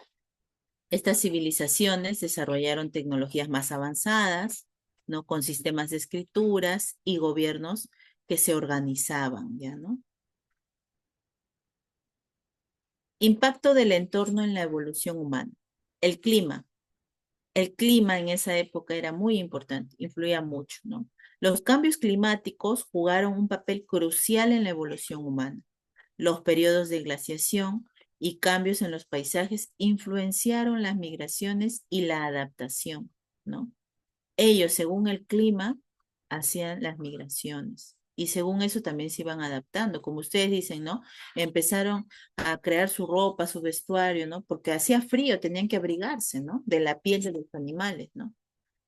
Estas civilizaciones desarrollaron tecnologías más avanzadas, ¿no? Con sistemas de escrituras y gobiernos que se organizaban, ¿ya, no? Impacto del entorno en la evolución humana. El clima. El clima en esa época era muy importante, influía mucho, ¿no? Los cambios climáticos jugaron un papel crucial en la evolución humana. Los periodos de glaciación y cambios en los paisajes influenciaron las migraciones y la adaptación, ¿no? Ellos, según el clima, hacían las migraciones. Y según eso también se iban adaptando, como ustedes dicen, ¿no? Empezaron a crear su ropa, su vestuario, ¿no? Porque hacía frío, tenían que abrigarse, ¿no? De la piel de los animales, ¿no?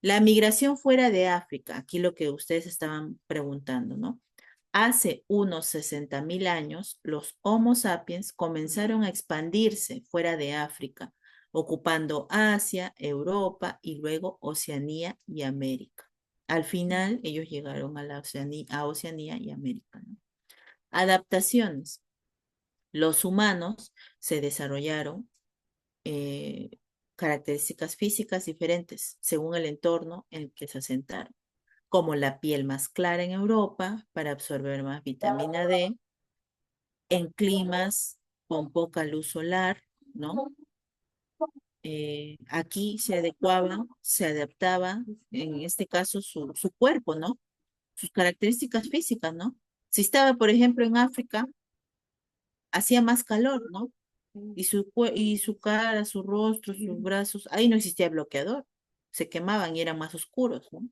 La migración fuera de África, aquí lo que ustedes estaban preguntando, ¿no? Hace unos 60.000 años, los Homo sapiens comenzaron a expandirse fuera de África, ocupando Asia, Europa y luego Oceanía y América. Al final, ellos llegaron a Oceanía y América, ¿no? Adaptaciones. Los humanos se desarrollaron eh, características físicas diferentes según el entorno en el que se asentaron, como la piel más clara en Europa para absorber más vitamina D, en climas con poca luz solar, ¿no? Aquí se adecuaban, se adaptaba, en este caso, su cuerpo, ¿no? Sus características físicas, ¿no? Si estaba, por ejemplo, en África, hacía más calor, ¿no? Y su cara, su rostro, sus brazos, ahí no existía bloqueador, se quemaban y eran más oscuros, ¿no?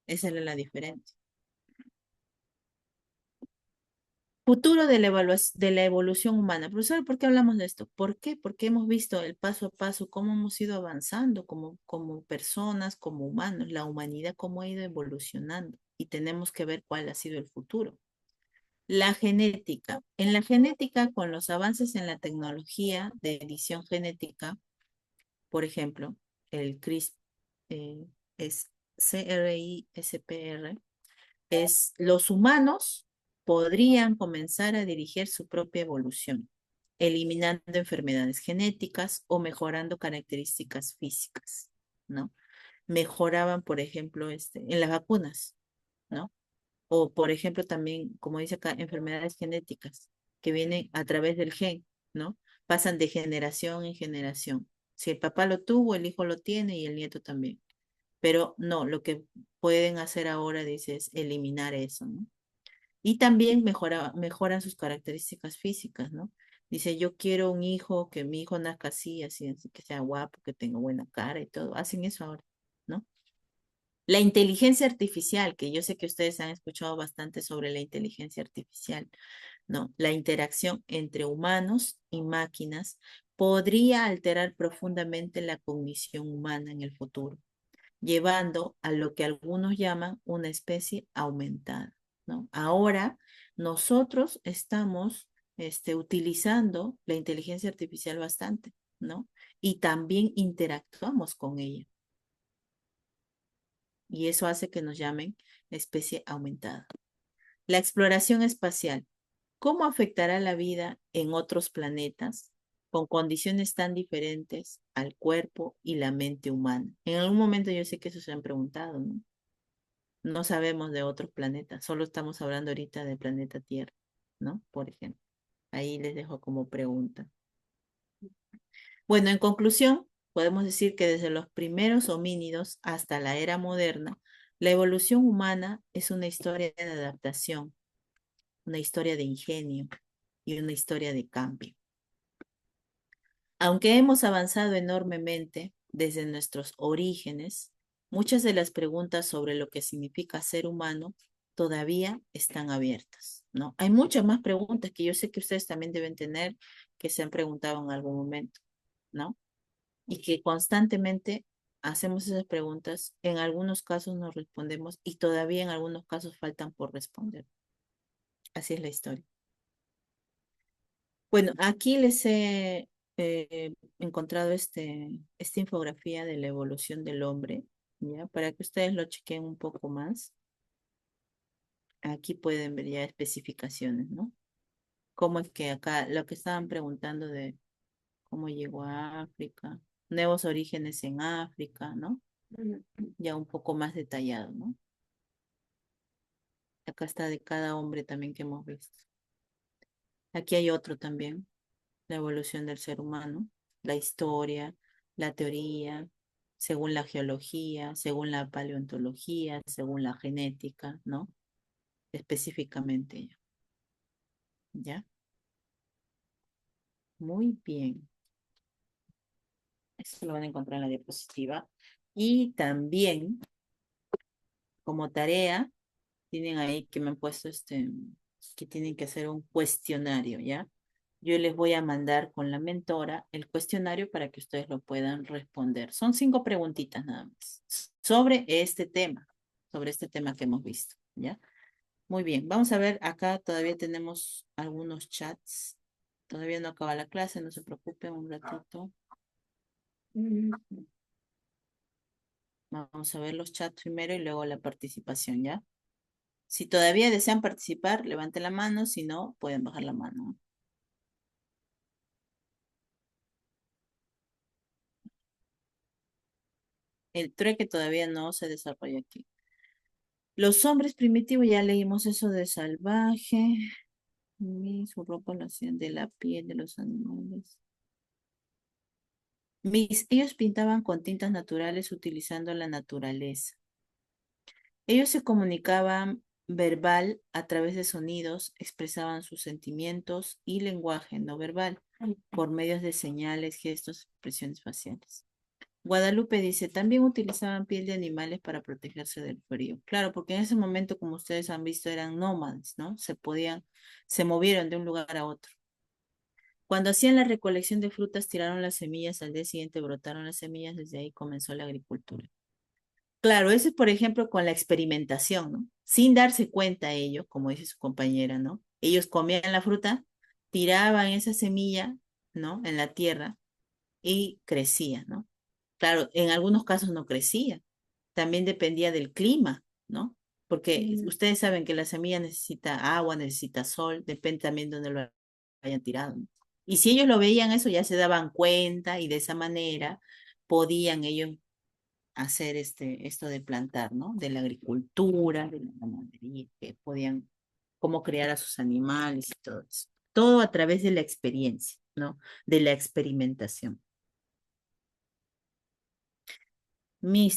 Esa era la diferencia. Futuro de la evolución humana. Profesor, ¿por qué hablamos de esto? ¿Por qué? Porque hemos visto el paso a paso, cómo hemos ido avanzando como personas, como humanos, la humanidad, cómo ha ido evolucionando. Y tenemos que ver cuál ha sido el futuro. La genética. En la genética, con los avances en la tecnología de edición genética, por ejemplo, el CRISP, es CRISPR, los humanos podrían comenzar a dirigir su propia evolución, eliminando enfermedades genéticas o mejorando características físicas, ¿no? Mejoraban, por ejemplo, en las vacunas, ¿no? O, por ejemplo, también, como dice acá, enfermedades genéticas que vienen a través del gen, ¿no? Pasan de generación en generación. Si el papá lo tuvo, el hijo lo tiene y el nieto también. Pero no, lo que pueden hacer ahora, dice, es eliminar eso, ¿no? Y también mejoran sus características físicas, ¿no? Dice, yo quiero un hijo, que mi hijo nazca así, así, así, que sea guapo, que tenga buena cara y todo. Hacen eso ahora, ¿no? La inteligencia artificial, que yo sé que ustedes han escuchado bastante sobre la inteligencia artificial, ¿no? La interacción entre humanos y máquinas podría alterar profundamente la cognición humana en el futuro, llevando a lo que algunos llaman una especie aumentada, ¿no? Ahora nosotros estamos utilizando la inteligencia artificial bastante, ¿no? Y también interactuamos con ella. Y eso hace que nos llamen especie aumentada. La exploración espacial. ¿Cómo afectará la vida en otros planetas con condiciones tan diferentes al cuerpo y la mente humana? En algún momento yo sé que eso se han preguntado, ¿no? No sabemos de otros planetas, solo estamos hablando ahorita del planeta Tierra, ¿no? Por ejemplo, ahí les dejo como pregunta. Bueno, en conclusión, podemos decir que desde los primeros homínidos hasta la era moderna, la evolución humana es una historia de adaptación, una historia de ingenio y una historia de cambio. Aunque hemos avanzado enormemente desde nuestros orígenes, muchas de las preguntas sobre lo que significa ser humano todavía están abiertas, ¿no? Hay muchas más preguntas que yo sé que ustedes también deben tener, que se han preguntado en algún momento, ¿no? Y que constantemente hacemos esas preguntas, en algunos casos nos respondemos y todavía en algunos casos faltan por responder. Así es la historia. Bueno, aquí les he encontrado esta infografía de la evolución del hombre, ¿ya? Para que ustedes lo chequen un poco más. Aquí pueden ver ya especificaciones, ¿no? Cómo es que acá, lo que estaban preguntando de cómo llegó a África, nuevos orígenes en África, ¿no? Ya un poco más detallado, ¿no? Acá está de cada hombre también que hemos visto. Aquí hay otro también, la evolución del ser humano, la historia, la teoría, según la geología, según la paleontología, según la genética, ¿no? Específicamente. ¿Ya? Muy bien. Eso lo van a encontrar en la diapositiva. Y también, como tarea, tienen ahí que me han puesto que tienen que hacer un cuestionario, ¿ya? Yo les voy a mandar con la mentora el cuestionario para que ustedes lo puedan responder. Son 5 preguntitas nada más sobre este tema que hemos visto, ¿ya? Muy bien, vamos a ver, acá todavía tenemos algunos chats. Todavía no acaba la clase, no se preocupen un ratito. Vamos a ver los chats primero y luego la participación, ¿ya? Si todavía desean participar, levanten la mano, si no, pueden bajar la mano. El trueque todavía no se desarrolla aquí. Los hombres primitivos, ya leímos eso de salvaje. Su ropa lo hacían de la piel de los animales. Ellos pintaban con tintas naturales utilizando la naturaleza. Ellos se comunicaban verbal a través de sonidos, expresaban sus sentimientos y lenguaje no verbal por medios de señales, gestos, expresiones faciales. Guadalupe dice, también utilizaban piel de animales para protegerse del frío. Claro, porque en ese momento, como ustedes han visto, eran nómades, ¿no? Se movieron de un lugar a otro. Cuando hacían la recolección de frutas, tiraron las semillas, al día siguiente brotaron las semillas, desde ahí comenzó la agricultura. Claro, eso es, por ejemplo, con la experimentación, ¿no? Sin darse cuenta ellos, como dice su compañera, ¿no? Ellos comían la fruta, tiraban esa semilla, ¿no? En la tierra y crecía, ¿no? Claro, en algunos casos no crecía. También dependía del clima, ¿no? Porque ustedes saben que la semilla necesita agua, necesita sol, depende también de dónde lo hayan tirado, ¿no? Y si ellos lo veían eso, ya se daban cuenta y de esa manera podían ellos hacer esto de plantar, ¿no? De la agricultura, de la ganadería, que podían, cómo crear a sus animales y todo eso. Todo a través de la experiencia, ¿no? De la experimentación.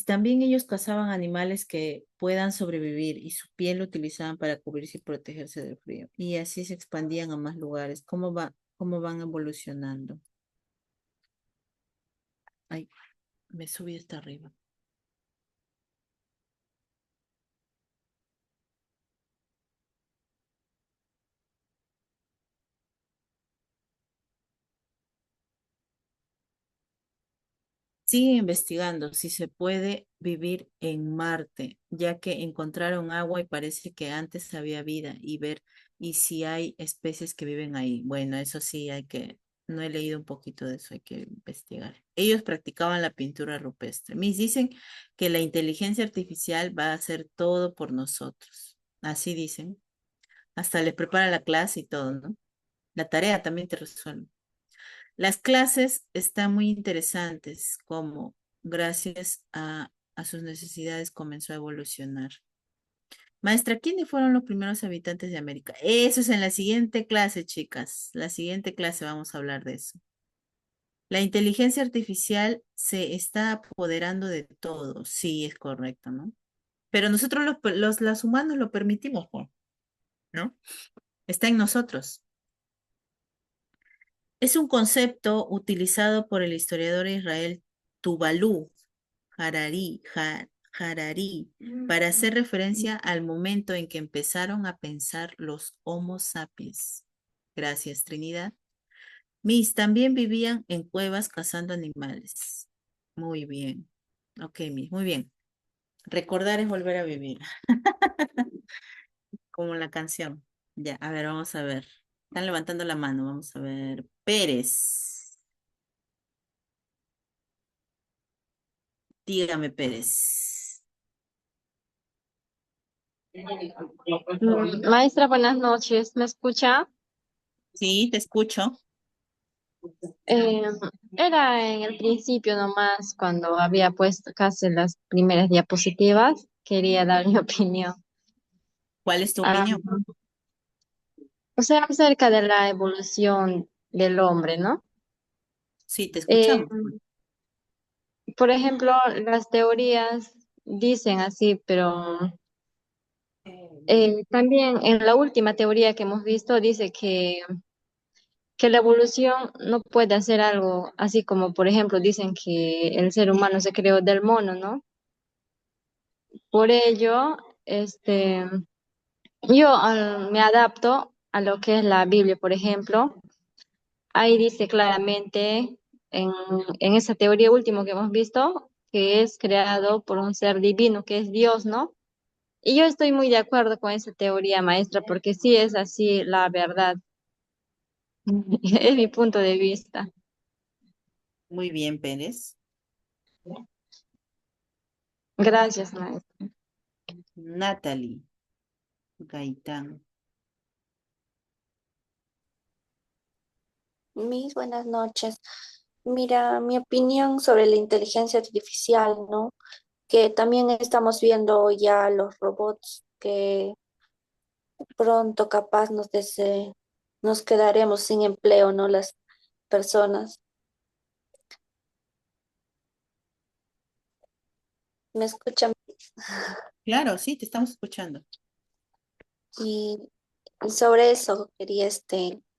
También ellos cazaban animales que puedan sobrevivir y su piel lo utilizaban para cubrirse y protegerse del frío. Y así se expandían a más lugares. ¿Cómo van evolucionando? Ay, me subí hasta arriba. Sigue investigando si se puede vivir en Marte, ya que encontraron agua y parece que antes había vida y ver y si hay especies que viven ahí. Bueno, eso sí no he leído un poquito de eso, hay que investigar. Ellos practicaban la pintura rupestre. Mis dicen que la inteligencia artificial va a hacer todo por nosotros. Así dicen. Hasta les prepara la clase y todo, ¿no? La tarea también te resuelve. Las clases están muy interesantes, como gracias a sus necesidades comenzó a evolucionar. Maestra, ¿quiénes fueron los primeros habitantes de América? Eso es en la siguiente clase, chicas. La siguiente clase vamos a hablar de eso. La inteligencia artificial se está apoderando de todo. Sí, es correcto, ¿no? Pero nosotros los humanos lo permitimos, pues, ¿no? Está en nosotros. Es un concepto utilizado por el historiador Israel Tuvalu Harari para hacer referencia al momento en que empezaron a pensar los Homo sapiens. Gracias, Trinidad. También vivían en cuevas cazando animales. Muy bien. Ok, muy bien. Recordar es volver a vivir, como la canción. Ya, a ver, vamos a ver. Están levantando la mano, vamos a ver. Pérez. Dígame, Pérez. Maestra, buenas noches. ¿Me escucha? Sí, te escucho. Eh, Era en el principio nomás cuando había puesto casi las primeras diapositivas. Quería dar mi opinión. ¿Cuál es tu Ah, opinión? o sea, acerca de la evolución del hombre, ¿no? Sí, te Eh, escuchamos. por ejemplo, las teorías dicen así, pero también en la última teoría que hemos visto dice que la evolución no puede hacer algo así como, por ejemplo, dicen que el ser humano se creó del mono, ¿no? Por ello, yo me adapto a lo que es la Biblia, por ejemplo. Ahí dice claramente en, en esa teoría última que hemos visto que es creado por un ser divino, que es Dios, ¿no? Y yo estoy muy de acuerdo con esa teoría, maestra, porque sí es así la verdad. Es mi punto de vista. Muy bien, Pérez. Gracias, maestra. Natalie Gaitán. Buenas noches. Mira, mi opinión sobre la inteligencia artificial, ¿no? Que también estamos viendo ya los robots que pronto capaz nos quedaremos sin empleo, ¿no? Las personas. ¿Me escuchan? Claro, sí, te estamos escuchando. Y, y sobre eso quería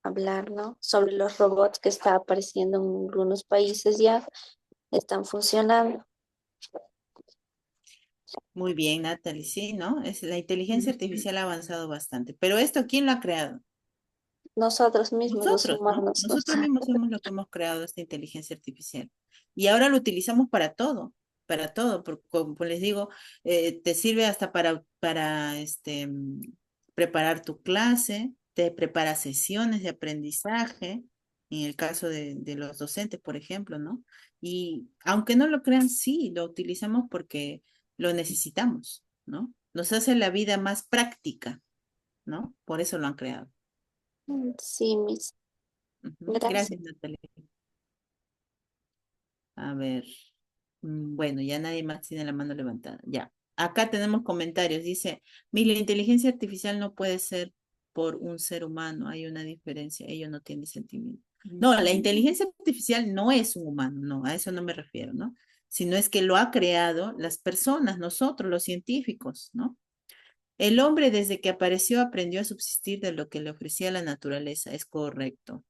hablar, ¿no? Sobre los robots que está apareciendo en algunos países ya están funcionando. Muy bien, Natalie, sí, ¿no? La inteligencia artificial ha avanzado bastante. Pero esto, ¿quién lo ha creado? Nosotros mismos, los Nosotros, ¿no? humanos, ¿no? Nosotros mismos somos los que hemos creado esta inteligencia artificial. Y ahora lo utilizamos para todo, porque como les digo, te sirve hasta preparar tu clase, te prepara sesiones de aprendizaje, en el caso de los docentes, por ejemplo, ¿no? Y aunque no lo crean, sí, lo utilizamos porque lo necesitamos, ¿no? Nos hace la vida más práctica, ¿no? Por eso lo han creado. Sí, Ujú. gracias. Gracias, Natalia. A ver. Bueno, ya nadie más tiene la mano levantada. Ya. Acá tenemos comentarios. Dice, la inteligencia artificial no puede ser por un ser humano. Hay una diferencia. Ello no tiene sentimiento. No, la inteligencia artificial no es un humano. No, a eso no me refiero, ¿no? sino es que lo ha creado las personas, nosotros, los científicos, ¿no? El hombre desde que apareció aprendió a subsistir de lo que le ofrecía la naturaleza, es correcto.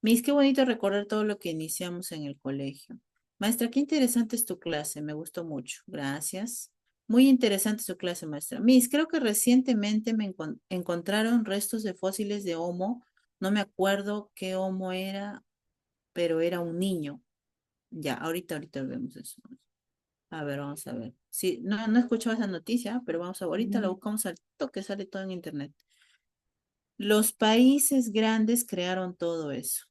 Miss, qué bonito recordar todo lo que iniciamos en el colegio. Maestra, qué interesante es tu clase, me gustó mucho, gracias. Muy interesante su clase, maestra. Miss, creo que recientemente me encontraron restos de fósiles de Homo, no me acuerdo qué Homo era, pero era un niño. Ya, ahorita vemos eso. A ver, vamos a ver. Sí, no he escuchado esa noticia, pero vamos a ver, ahorita la buscamos al toque, sale todo en internet. Los países grandes crearon todo eso,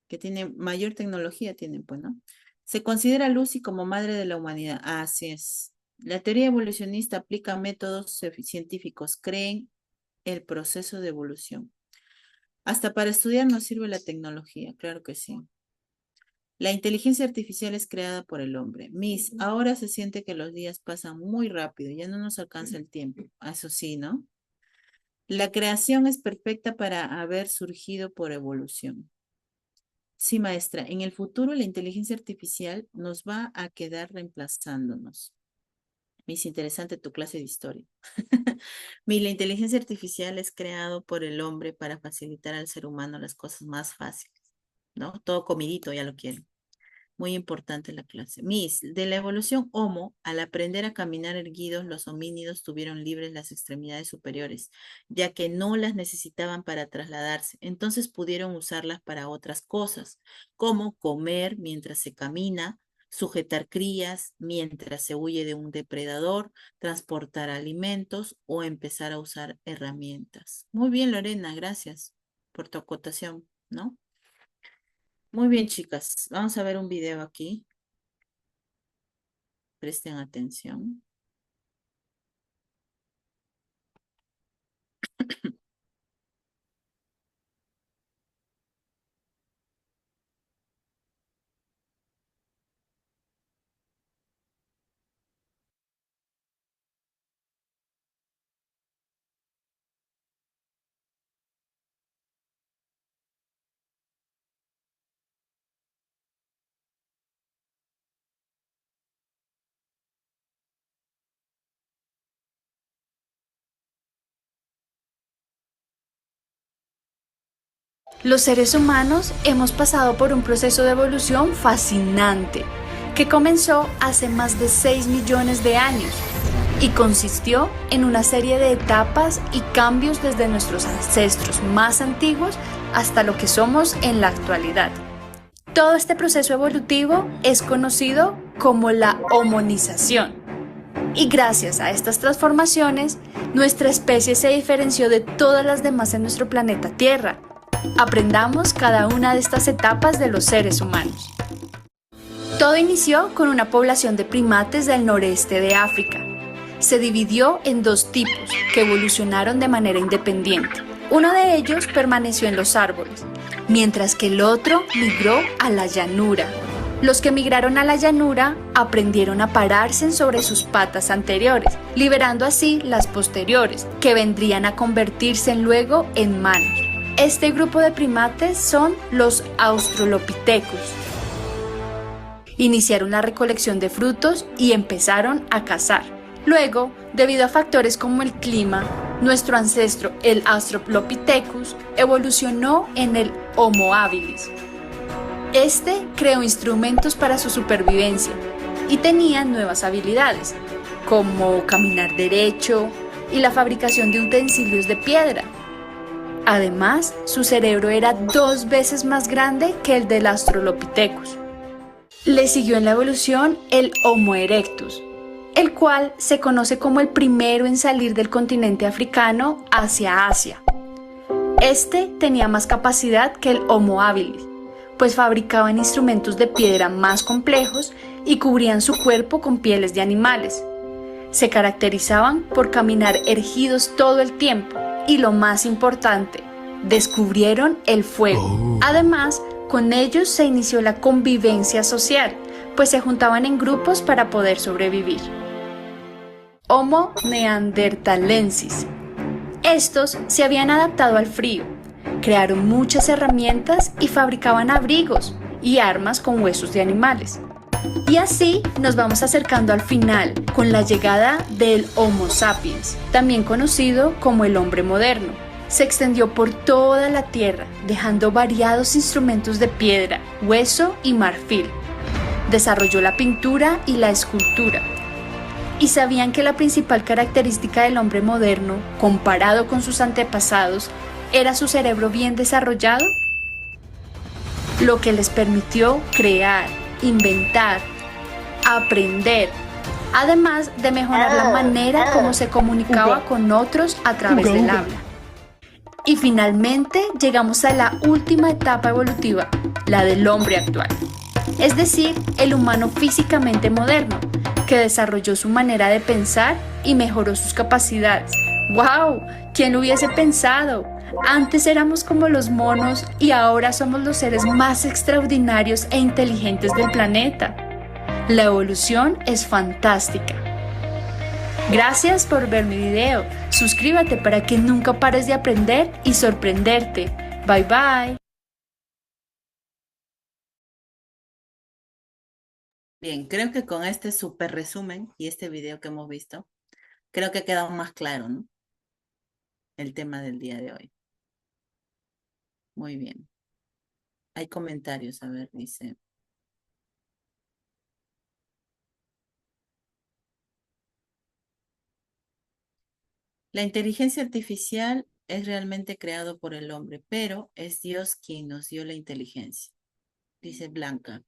que tienen mayor tecnología, tienen, pues, ¿no? Se considera a Lucy como madre de la humanidad. Así es. La teoría evolucionista aplica métodos científicos, creen el proceso de evolución. Hasta para estudiar nos sirve la tecnología, claro que sí. La inteligencia artificial es creada por el hombre. Miss, ahora se siente que los días pasan muy rápido, ya no nos alcanza el tiempo. Eso sí, ¿no? La creación es perfecta para haber surgido por evolución. Sí, maestra, en el futuro la inteligencia artificial nos va a quedar reemplazándonos. Miss, interesante tu clase de historia. Miss, la inteligencia artificial es creado por el hombre para facilitar al ser humano las cosas más fáciles, ¿no? Todo comidito, ya lo quieren. Muy importante la clase. Miss, de la evolución Homo, al aprender a caminar erguidos, los homínidos tuvieron libres las extremidades superiores, ya que no las necesitaban para trasladarse. Entonces pudieron usarlas para otras cosas, como comer mientras se camina, sujetar crías mientras se huye de un depredador, transportar alimentos o empezar a usar herramientas. Muy bien, Lorena, gracias por tu acotación, ¿no? Muy bien, chicas. Vamos a ver un video aquí. Presten atención. Los seres humanos hemos pasado por un proceso de evolución fascinante que comenzó hace más de 6 millones de años y consistió en una serie de etapas y cambios desde nuestros ancestros más antiguos hasta lo que somos en la actualidad. Todo este proceso evolutivo es conocido como la homonización. Y gracias a estas transformaciones, nuestra especie se diferenció de todas las demás en nuestro planeta Tierra. Aprendamos cada una de estas etapas de los seres humanos. Todo inició con una población de primates del noreste de África. Se dividió en dos tipos que evolucionaron de manera independiente. Uno de ellos permaneció en los árboles, mientras que el otro migró a la llanura. Los que migraron a la llanura aprendieron a pararse sobre sus patas anteriores, liberando así las posteriores, que vendrían a convertirse luego en manos. Este grupo de primates son los Australopithecus. Iniciaron la recolección de frutos y empezaron a cazar. Luego, debido a factores como el clima, nuestro ancestro, el Australopithecus, evolucionó en el Homo habilis. Este creó instrumentos para su supervivencia y tenía nuevas habilidades, como caminar derecho y la fabricación de utensilios de piedra. Además, su cerebro era 2 veces más grande que el del Australopithecus. Le siguió en la evolución el Homo erectus, el cual se conoce como el primero en salir del continente africano hacia Asia. Este tenía más capacidad que el Homo habilis, pues fabricaban instrumentos de piedra más complejos y cubrían su cuerpo con pieles de animales. Se caracterizaban por caminar erguidos todo el tiempo y, lo más importante, descubrieron el fuego. Además, con ellos se inició la convivencia social, pues se juntaban en grupos para poder sobrevivir. Homo neanderthalensis. Estos se habían adaptado al frío, crearon muchas herramientas y fabricaban abrigos, y armas con huesos de animales. Y así nos vamos acercando al final, con la llegada del Homo sapiens, también conocido como el hombre moderno. Se extendió por toda la Tierra, dejando variados instrumentos de piedra, hueso y marfil. Desarrolló la pintura y la escultura. ¿Y sabían que la principal característica del hombre moderno, comparado con sus antepasados, era su cerebro bien desarrollado? Lo que les permitió crear, inventar, aprender, además de mejorar la manera como se comunicaba con otros a través del habla. Y finalmente llegamos a la última etapa evolutiva, la del hombre actual, es decir, el humano físicamente moderno, que desarrolló su manera de pensar y mejoró sus capacidades. ¡Wow! ¿Quién lo hubiese pensado? Antes éramos como los monos y ahora somos los seres más extraordinarios e inteligentes del planeta. La evolución es fantástica. Gracias por ver mi video. Suscríbete para que nunca pares de aprender y sorprenderte. Bye bye. Bien, creo que con este súper resumen y este video que hemos visto, creo que ha quedado más claro, ¿no? El tema del día de hoy. Muy bien. Hay comentarios, a ver, dice. La inteligencia artificial es realmente creado por el hombre, pero es Dios quien nos dio la inteligencia, dice Blanca.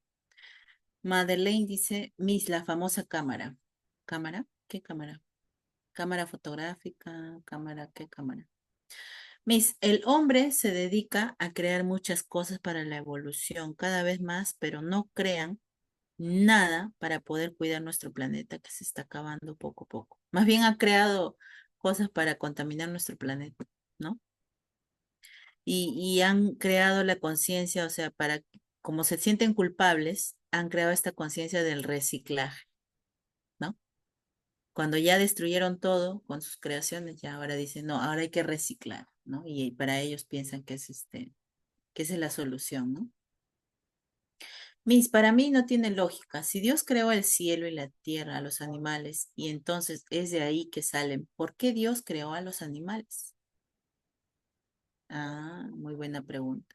Madeleine dice, Miss, la famosa cámara. ¿Cámara? ¿Qué cámara? Cámara fotográfica, cámara, ¿qué cámara? Miss, el hombre se dedica a crear muchas cosas para la evolución, cada vez más, pero no crean nada para poder cuidar nuestro planeta que se está acabando poco a poco. Más bien ha creado cosas para contaminar nuestro planeta, ¿no? Y han creado la conciencia, o sea, para, como se sienten culpables, han creado esta conciencia del reciclaje, ¿no? Cuando ya destruyeron todo con sus creaciones, ya ahora dicen, no, ahora hay que reciclar, ¿no? Y para ellos piensan que es que esa es la solución, ¿no? Miss, para mí no tiene lógica. Si Dios creó el cielo y la tierra, a los animales, y entonces es de ahí que salen, ¿por qué Dios creó a los animales? Ah, muy buena pregunta.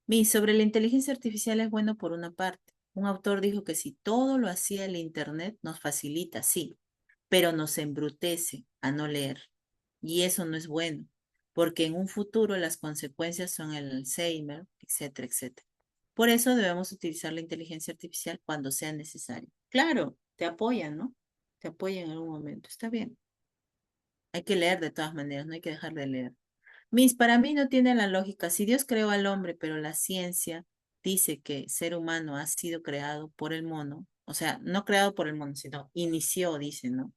Miss, sobre la inteligencia artificial es bueno por una parte. Un autor dijo que si todo lo hacía el Internet, nos facilita, sí, pero nos embrutece a no leer. Y eso no es bueno, porque en un futuro las consecuencias son el Alzheimer, etcétera, etcétera. Por eso debemos utilizar la inteligencia artificial cuando sea necesario. Claro, te apoyan, ¿no? Te apoyan en algún momento. Está bien. Hay que leer de todas maneras, no hay que dejar de leer. Miss, para mí no tiene la lógica. Si Dios creó al hombre, pero la ciencia dice que ser humano ha sido creado por el mono, o sea, no creado por el mono, sino inició, dice, ¿no?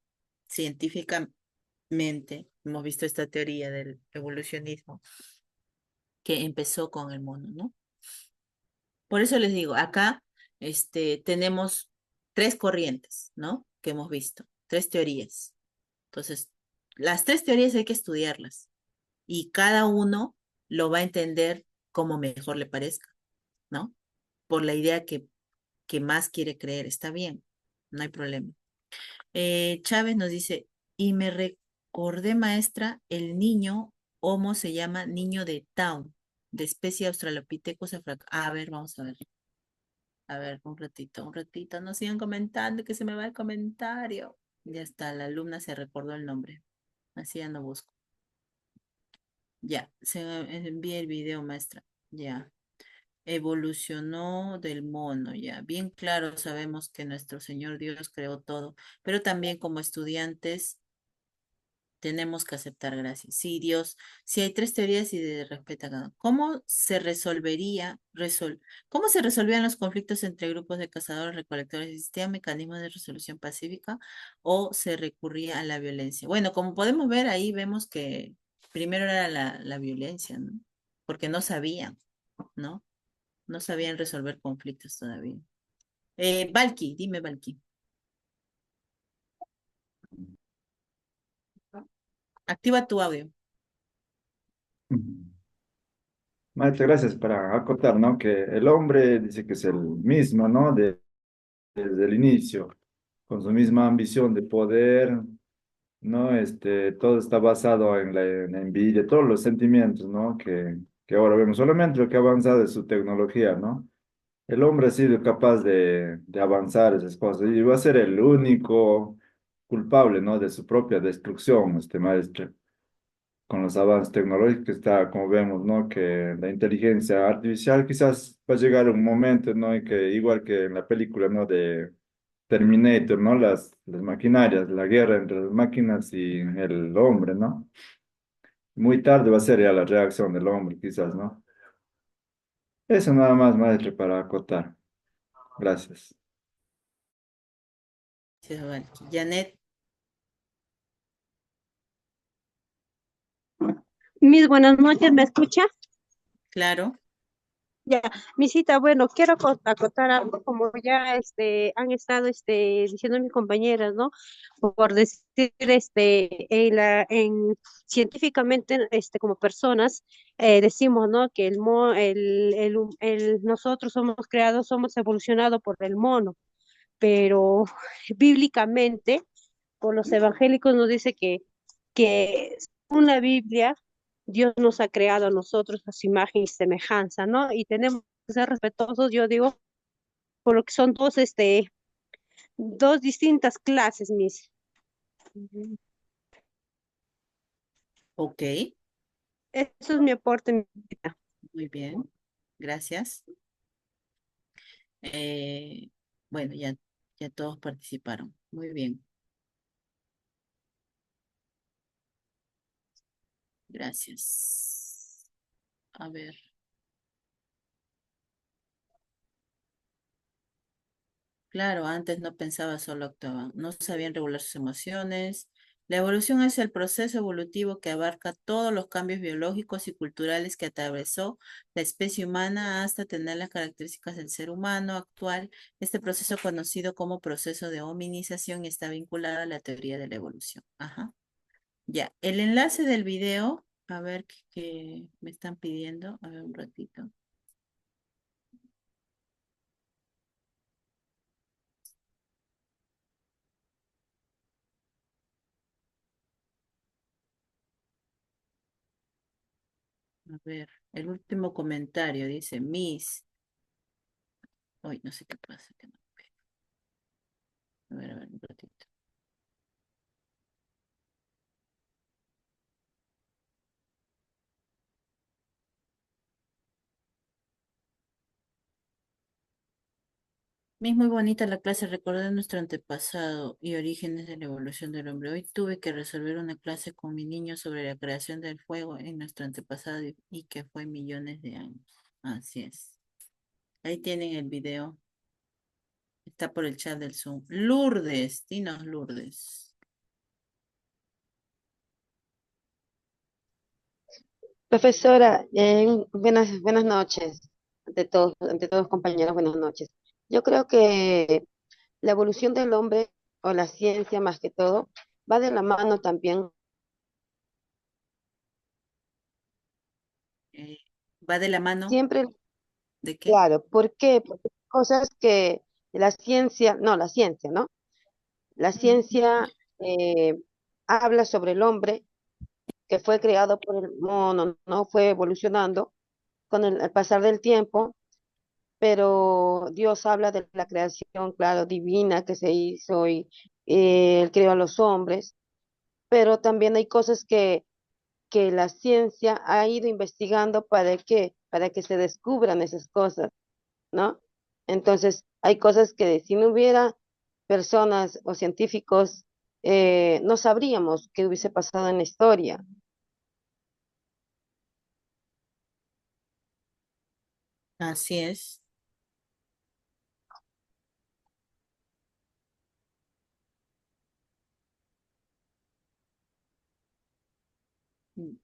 Científicamente, hemos visto esta teoría del evolucionismo que empezó con el mono, ¿no? Por eso les digo, acá tenemos tres corrientes, ¿no? Que hemos visto, tres teorías. Entonces, las tres teorías hay que estudiarlas y cada uno lo va a entender como mejor le parezca, ¿no? Por la idea que más quiere creer. Está bien, no hay problema. Chávez nos dice, y me recordé, maestra, el niño Homo se llama niño de Town, de especie Australopithecus afracus. A ver, vamos a ver. A ver, un ratito, no sigan comentando, que se me va el comentario. Ya está, la alumna se recordó el nombre. Así ya no busco. Ya, se envía el video, maestra. Ya. Evolucionó del mono, ya. Bien claro, sabemos que nuestro Señor Dios creó todo, pero también como estudiantes tenemos que aceptar gracias. Sí, Dios, si hay tres teorías y de respeta cada uno. ¿Cómo se cómo se resolvían los conflictos entre grupos de cazadores recolectores? ¿Existían mecanismos de resolución pacífica o se recurría a la violencia? Bueno, como podemos ver ahí, vemos que primero era la violencia, ¿no? Porque no sabían, ¿no? No sabían resolver conflictos todavía. Valky, dime, Valky. Activa tu audio. Maestra, gracias para acotar, ¿no? Que el hombre dice que es el mismo, ¿no? Desde el inicio, con su misma ambición de poder, ¿no? Todo está basado en la envidia, todos los sentimientos, ¿no? Que ahora vemos. Solamente lo que ha avanzado es su tecnología, ¿no? El hombre ha sido capaz de avanzar esas cosas y va a ser el único culpable, ¿no? De su propia destrucción, este maestro. Con los avances tecnológicos que está, como vemos, ¿no? Que la inteligencia artificial quizás va a llegar un momento, ¿no? Y que igual que en la película, ¿no? De Terminator, ¿no? Las maquinarias, la guerra entre las máquinas y el hombre, ¿no? Muy tarde va a ser ya la reacción del hombre, quizás, ¿no? Eso nada más, maestro, para acotar. Gracias. Sí, vale. Janet, Mis buenas noches, ¿me escucha? claro. Ya, Misita, bueno, quiero acotar algo como ya han estado diciendo mis compañeras, ¿no? Por decir científicamente como personas decimos, ¿no? Que nosotros somos creados, somos evolucionados por el mono, pero bíblicamente por los evangélicos nos dice que según la Biblia, Dios nos ha creado a nosotros a su imagen y semejanza, ¿no? Y tenemos que ser respetuosos, yo digo, por lo que son dos distintas clases, mis. Ujú. Ok, Eso es mi aporte, mi vida. muy bien. Gracias. Eh, bueno, ya todos participaron. Muy bien. Gracias. A ver. Claro, antes no pensaba, solo actuaba. No sabían regular sus emociones. La evolución es el proceso evolutivo que abarca todos los cambios biológicos y culturales que atravesó la especie humana hasta tener las características del ser humano actual. Este proceso conocido como proceso de hominización está vinculado a la teoría de la evolución. Ajá. Ya, el enlace del video, a ver qué me están pidiendo. A ver un ratito. A ver, el último comentario dice, Miss. Uy, no sé qué pasa. Que no veo. A ver, un ratito. Miss, muy bonita la clase, recordé nuestro antepasado y orígenes de la evolución del hombre. Hoy tuve que resolver una clase con mi niño sobre la creación del fuego en nuestro antepasado y que fue millones de años. Así es. Ahí tienen el video. Está por el chat del Zoom. Lourdes, dinos Lourdes. Profesora, buenas noches, ante todos compañeros, buenas noches. Yo creo que la evolución del hombre o la ciencia más que todo va de la mano también, Eh, ¿Va de la mano siempre, de qué? claro, ¿por qué? Porque hay cosas que la ciencia, ¿no? La ciencia habla sobre el hombre que fue creado por el mono, ¿no? Fue evolucionando con el pasar del tiempo, pero Dios habla de la creación, claro, divina que se hizo y Él creó a los hombres, pero también hay cosas que la ciencia ha ido investigando para que se descubran esas cosas, ¿no? Entonces, hay cosas que si no hubiera personas o científicos, no sabríamos qué hubiese pasado en la historia. Así es. Mm.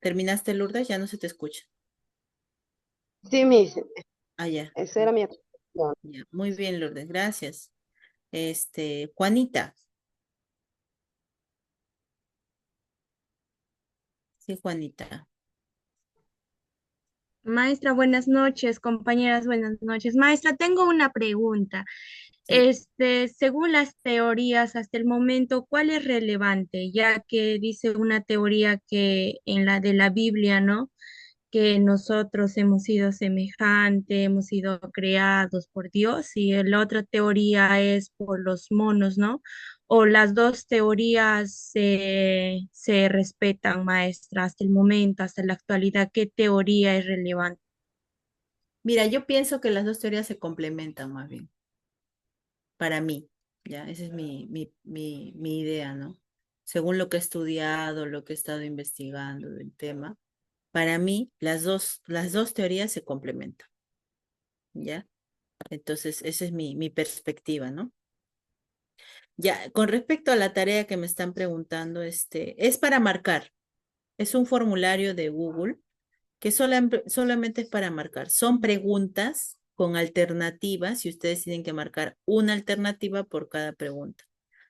¿Terminaste, Lourdes? Ya no se te escucha. Sí, mis, Ah, ya. esa era mi apreciación. Ya. Muy bien, Lourdes, gracias. Juanita. Sí, Juanita. Maestra, buenas noches, compañeras, buenas noches. Maestra, tengo una pregunta. Sí. Según las teorías hasta el momento, ¿cuál es relevante? Ya que dice una teoría que en la de la Biblia, ¿no? Que nosotros hemos sido semejantes, hemos sido creados por Dios, y la otra teoría es por los monos, ¿no? O las dos teorías se respetan, maestra, hasta el momento, hasta la actualidad. ¿Qué teoría es relevante? Mira, yo pienso que las dos teorías se complementan más bien, para mí, ¿ya? Esa es mi idea, ¿no? Según lo que he estudiado, lo que he estado investigando del tema, para mí las dos teorías se complementan, ¿ya? Entonces, esa es mi perspectiva, ¿no? Ya, con respecto a la tarea que me están preguntando, es para marcar, es un formulario de Google que solamente es para marcar. Son preguntas con alternativas y ustedes tienen que marcar una alternativa por cada pregunta.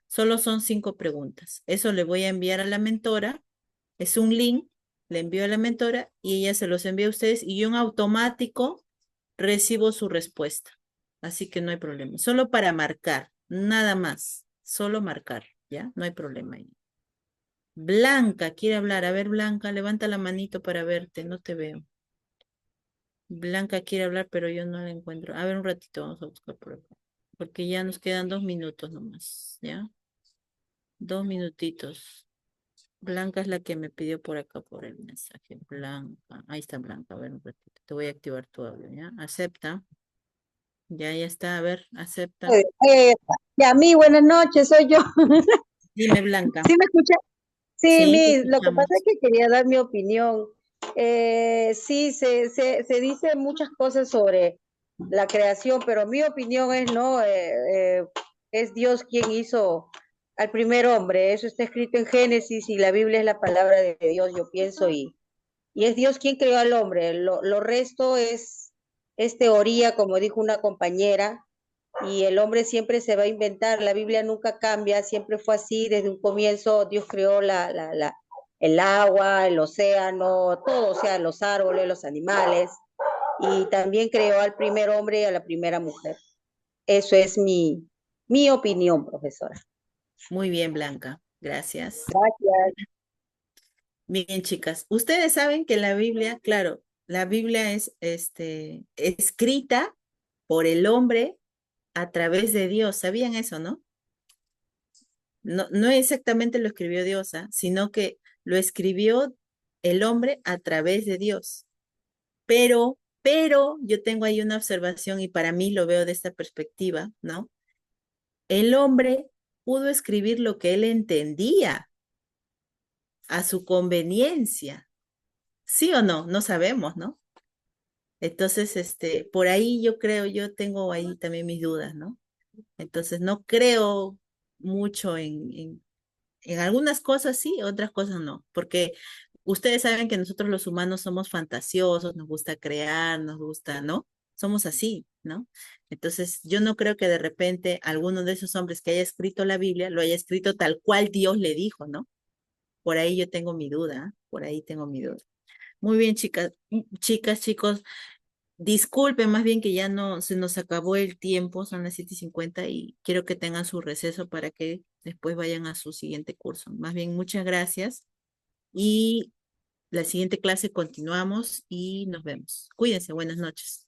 Solo son 5 preguntas. Eso le voy a enviar a la mentora. Es un link, le envío a la mentora y ella se los envía a ustedes y yo en automático recibo su respuesta. Así que no hay problema. Solo para marcar, nada más. Solo marcar, ¿ya? No hay problema ahí. Blanca quiere hablar. A ver, Blanca, levanta la manito para verte. No te veo. Blanca quiere hablar, pero yo no la encuentro. A ver, un ratito, vamos a buscar por acá. Porque ya nos quedan 2 minutos nomás, ¿ya? 2 minutitos. Blanca es la que me pidió por acá por el mensaje. Blanca. Ahí está Blanca. A ver, un ratito. Te voy a activar tu audio, ¿ya? Acepta. Ya está. A ver, acepta. Y a mí, buenas noches, soy yo. Dime, Blanca. ¿Sí me escucha? Sí, Sí, te lo que pasa escuchamos. es que quería dar mi opinión. Sí, se dice muchas cosas sobre la creación, pero mi opinión es, no, es Dios quien hizo al primer hombre. Eso está escrito en Génesis y la Biblia es la palabra de Dios, yo pienso, y es Dios quien creó al hombre. Lo resto es teoría, como dijo una compañera, y el hombre siempre se va a inventar. La Biblia nunca cambia, siempre fue así. Desde un comienzo Dios creó el agua, el océano, todo, o sea, los árboles, los animales, y también creó al primer hombre y a la primera mujer. Eso es mi opinión, profesora. Muy bien, Blanca. Gracias. Gracias. Bien, chicas. Ustedes saben que la Biblia, claro, la Biblia es escrita por el hombre a través de Dios. ¿Sabían eso, no? No, no exactamente lo escribió Dios, sino que lo escribió el hombre a través de Dios. Pero yo tengo ahí una observación y para mí lo veo de esta perspectiva, ¿no? El hombre pudo escribir lo que él entendía a su conveniencia. ¿Sí o no? No sabemos, ¿no? Entonces, por ahí yo tengo ahí también mis dudas, ¿no? Entonces, no creo mucho en algunas cosas sí, otras cosas no, porque ustedes saben que nosotros los humanos somos fantasiosos, nos gusta crear, nos gusta, ¿no? Somos así, ¿no? Entonces, yo no creo que de repente alguno de esos hombres que haya escrito la Biblia lo haya escrito tal cual Dios le dijo, ¿no? Por ahí yo tengo mi duda, por ahí tengo mi duda. Muy bien, chicas, chicos. Disculpen más bien que ya no se nos acabó el tiempo, son las 7:50 y quiero que tengan su receso para que después vayan a su siguiente curso. Más bien, muchas gracias y la siguiente clase continuamos y nos vemos. Cuídense, buenas noches.